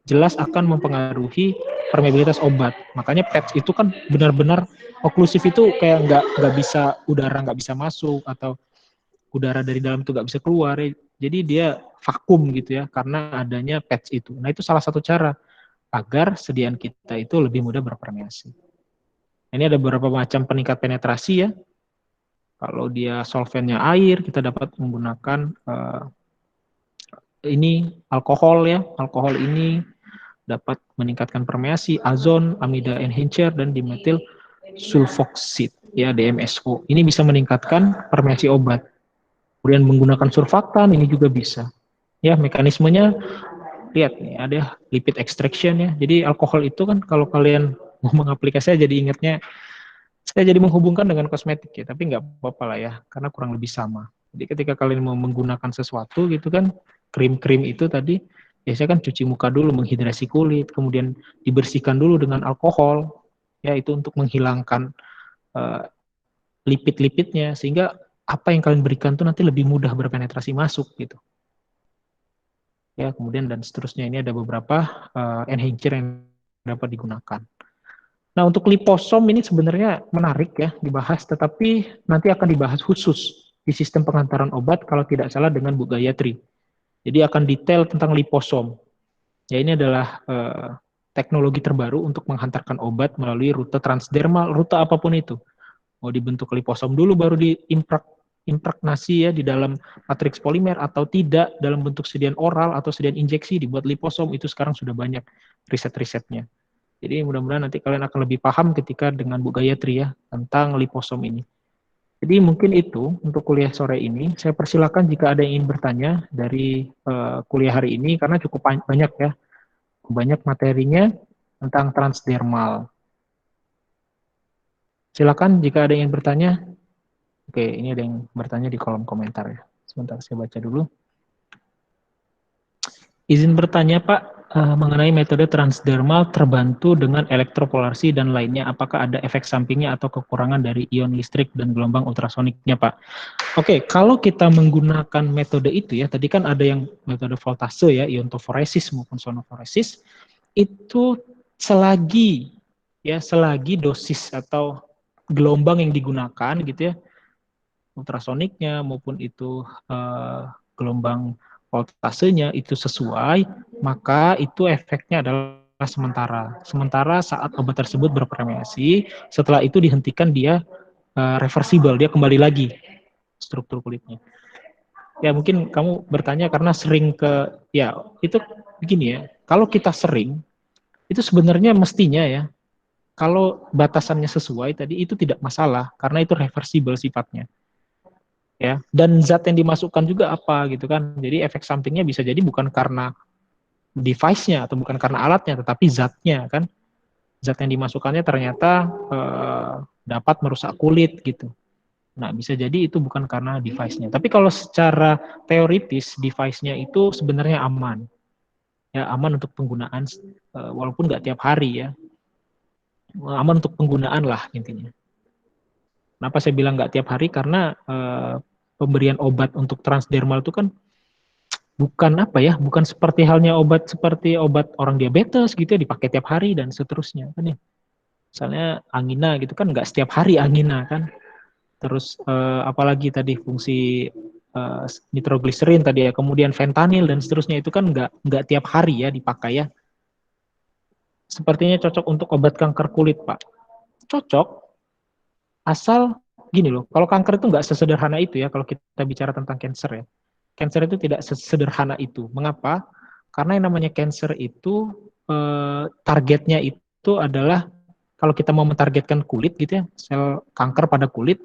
jelas akan mempengaruhi permeabilitas obat. Makanya patch itu kan benar-benar oklusif itu kayak nggak bisa, udara nggak bisa masuk atau udara dari dalam itu nggak bisa keluar. Jadi dia vakum gitu ya karena adanya patch itu. Nah itu salah satu cara agar sediaan kita itu lebih mudah berpermeasi. Ini ada beberapa macam peningkat penetrasi ya. Kalau dia solvennya air, kita dapat menggunakan ini alkohol ya. Alkohol ini dapat meningkatkan permeasi, azon, amida enhancer, dan dimetil sulfoxid ya DMSO. Ini bisa meningkatkan permeasi obat. Kemudian menggunakan surfaktan ini juga bisa. Ya, mekanismenya lihat nih, ada lipid extraction ya. Jadi alkohol itu kan kalau kalian ngomong aplikasinya jadi ingatnya saya jadi menghubungkan dengan kosmetik ya, tapi nggak apa-apa lah ya, karena kurang lebih sama. Jadi ketika kalian mau menggunakan sesuatu gitu kan, krim-krim itu tadi, biasanya kan cuci muka dulu, menghidrasi kulit, kemudian dibersihkan dulu dengan alkohol, ya itu untuk menghilangkan lipid-lipidnya, sehingga apa yang kalian berikan tuh nanti lebih mudah berpenetrasi masuk gitu. Ya, kemudian dan seterusnya ini ada beberapa enhancer yang dapat digunakan. Nah, untuk liposom ini sebenarnya menarik ya dibahas, tetapi nanti akan dibahas khusus di sistem pengantaran obat kalau tidak salah dengan Bu Gayatri. Jadi akan detail tentang liposom. Ya, ini adalah teknologi terbaru untuk menghantarkan obat melalui rute transdermal, rute apapun itu. Mau dibentuk liposom dulu baru diimpregnasi ya di dalam matriks polimer atau tidak dalam bentuk sediaan oral atau sediaan injeksi dibuat liposom, itu sekarang sudah banyak riset-risetnya. Jadi mudah-mudahan nanti kalian akan lebih paham ketika dengan Bu Gayatri ya tentang liposom ini. Jadi mungkin itu untuk kuliah sore ini. Saya persilakan jika ada yang ingin bertanya dari kuliah hari ini karena cukup banyak ya. Banyak materinya tentang transdermal. Silakan jika ada yang ingin bertanya. Oke, ini ada yang bertanya di kolom komentar ya. Sebentar saya baca dulu. Izin bertanya Pak, mengenai metode transdermal terbantu dengan elektropolarasi dan lainnya, apakah ada efek sampingnya atau kekurangan dari ion listrik dan gelombang ultrasoniknya Pak? Oke, kalau kita menggunakan metode itu ya, tadi kan ada yang metode voltase ya, iontoforesis maupun sonoforesis, itu selagi dosis atau gelombang yang digunakan gitu ya, ultrasoniknya maupun itu gelombang voltasenya itu sesuai, maka itu efeknya adalah sementara. Sementara saat obat tersebut berpermeasi, setelah itu dihentikan dia reversible, dia kembali lagi struktur kulitnya. Ya mungkin kamu bertanya karena sering ya itu begini ya, kalau kita sering, itu sebenarnya mestinya ya, kalau batasannya sesuai tadi itu tidak masalah, karena itu reversible sifatnya. Ya, dan zat yang dimasukkan juga apa gitu kan. Jadi efek sampingnya bisa jadi bukan karena device-nya atau bukan karena alatnya, tetapi zatnya kan. Zat yang dimasukkannya ternyata dapat merusak kulit gitu. Nah, bisa jadi itu bukan karena device-nya. Tapi kalau secara teoritis device-nya itu sebenarnya aman. Ya, aman untuk penggunaan walaupun nggak tiap hari ya. Aman untuk penggunaan lah intinya. Kenapa saya bilang nggak tiap hari? Karena pemberian obat untuk transdermal itu kan bukan seperti halnya seperti obat orang diabetes gitu ya, dipakai tiap hari dan seterusnya kan ya. Misalnya angina gitu kan nggak setiap hari angina kan. Terus apalagi tadi fungsi nitrogliserin tadi ya, kemudian fentanyl dan seterusnya itu kan nggak tiap hari ya dipakai ya. Sepertinya cocok untuk obat kanker kulit Pak. Cocok. Asal gini loh, kalau kanker itu nggak sesederhana itu ya, kalau kita bicara tentang cancer ya. Cancer itu tidak sesederhana itu. Mengapa? Karena yang namanya cancer itu targetnya itu adalah, kalau kita mau mentargetkan kulit gitu ya, sel kanker pada kulit,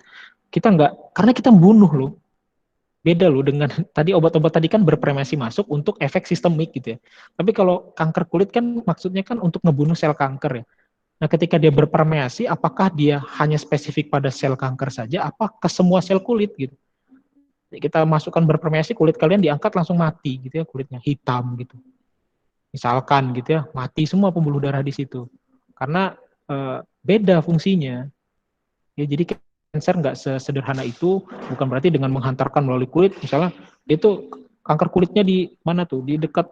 kita nggak, karena kita membunuh loh. Beda loh dengan tadi obat-obat tadi kan berpremasi masuk untuk efek sistemik gitu ya. Tapi kalau kanker kulit kan maksudnya kan untuk ngebunuh sel kanker ya. Nah, ketika dia berpermeasi, apakah dia hanya spesifik pada sel kanker saja, apa ke semua sel kulit gitu? Kita masukkan berpermeasi, kulit kalian diangkat langsung mati gitu ya, kulitnya hitam gitu. Misalkan gitu ya, mati semua pembuluh darah di situ. Karena beda fungsinya. Ya, jadi kanker nggak sesederhana itu, bukan berarti dengan menghantarkan melalui kulit, misalnya itu kanker kulitnya di mana tuh, di dekat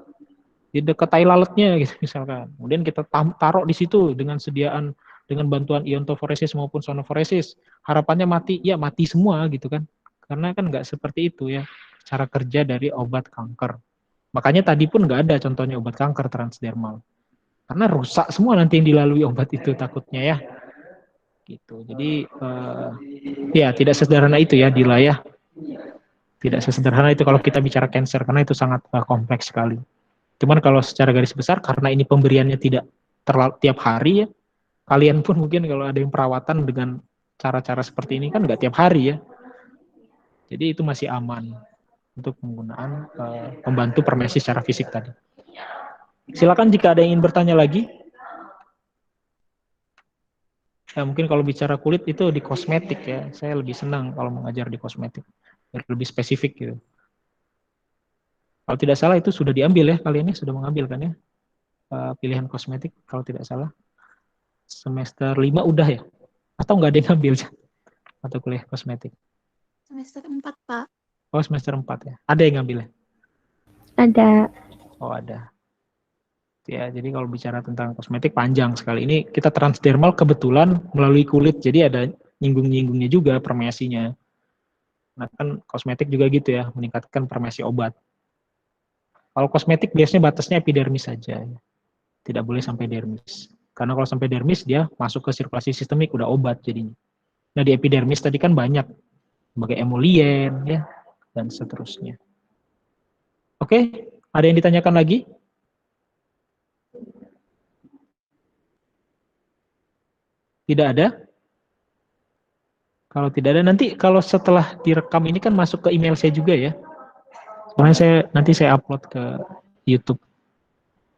tai lalatnya gitu misalkan. Kemudian kita taruh di situ dengan sediaan dengan bantuan iontoforesis maupun sonoforesis. Harapannya mati, ya mati semua gitu kan. Karena kan nggak seperti itu ya cara kerja dari obat kanker. Makanya tadi pun nggak ada contohnya obat kanker transdermal. Karena rusak semua nanti yang dilalui obat itu takutnya ya. Gitu. Jadi Ya, tidak sesederhana itu ya, Dila ya. Tidak sesederhana itu kalau kita bicara cancer, karena itu sangat kompleks sekali. Cuman kalau secara garis besar, karena ini pemberiannya tidak tiap hari ya, kalian pun mungkin kalau ada yang perawatan dengan cara-cara seperti ini kan nggak tiap hari ya. Jadi itu masih aman untuk penggunaan pembantu permesi secara fisik tadi. Silakan jika ada yang ingin bertanya lagi. Ya, mungkin kalau bicara kulit itu di kosmetik ya. Saya lebih senang kalau mengajar di kosmetik. Biar lebih spesifik gitu. Kalau tidak salah itu sudah diambil ya, kalian ini sudah mengambil kan ya. Pilihan kosmetik kalau tidak salah. Semester 5 udah ya? Atau nggak ada yang ngambil atau kuliah kosmetik? Semester 4, Pak. Oh, semester 4 ya. Ada yang ngambil ya? Ada. Oh, ada. Ya, jadi kalau bicara tentang kosmetik panjang sekali. Ini kita transdermal kebetulan melalui kulit, jadi ada nyinggung-nyinggungnya juga permesinya. Nah kan kosmetik juga gitu ya, meningkatkan permesi obat. Kalau kosmetik biasanya batasnya epidermis saja, tidak boleh sampai dermis. Karena kalau sampai dermis dia masuk ke sirkulasi sistemik udah obat jadinya. Nah di epidermis tadi kan banyak, sebagai emolien ya dan seterusnya. Oke, ada yang ditanyakan lagi? Tidak ada? Kalau tidak ada, nanti kalau setelah direkam ini kan masuk ke email saya juga ya. Soalnya nanti saya upload ke YouTube.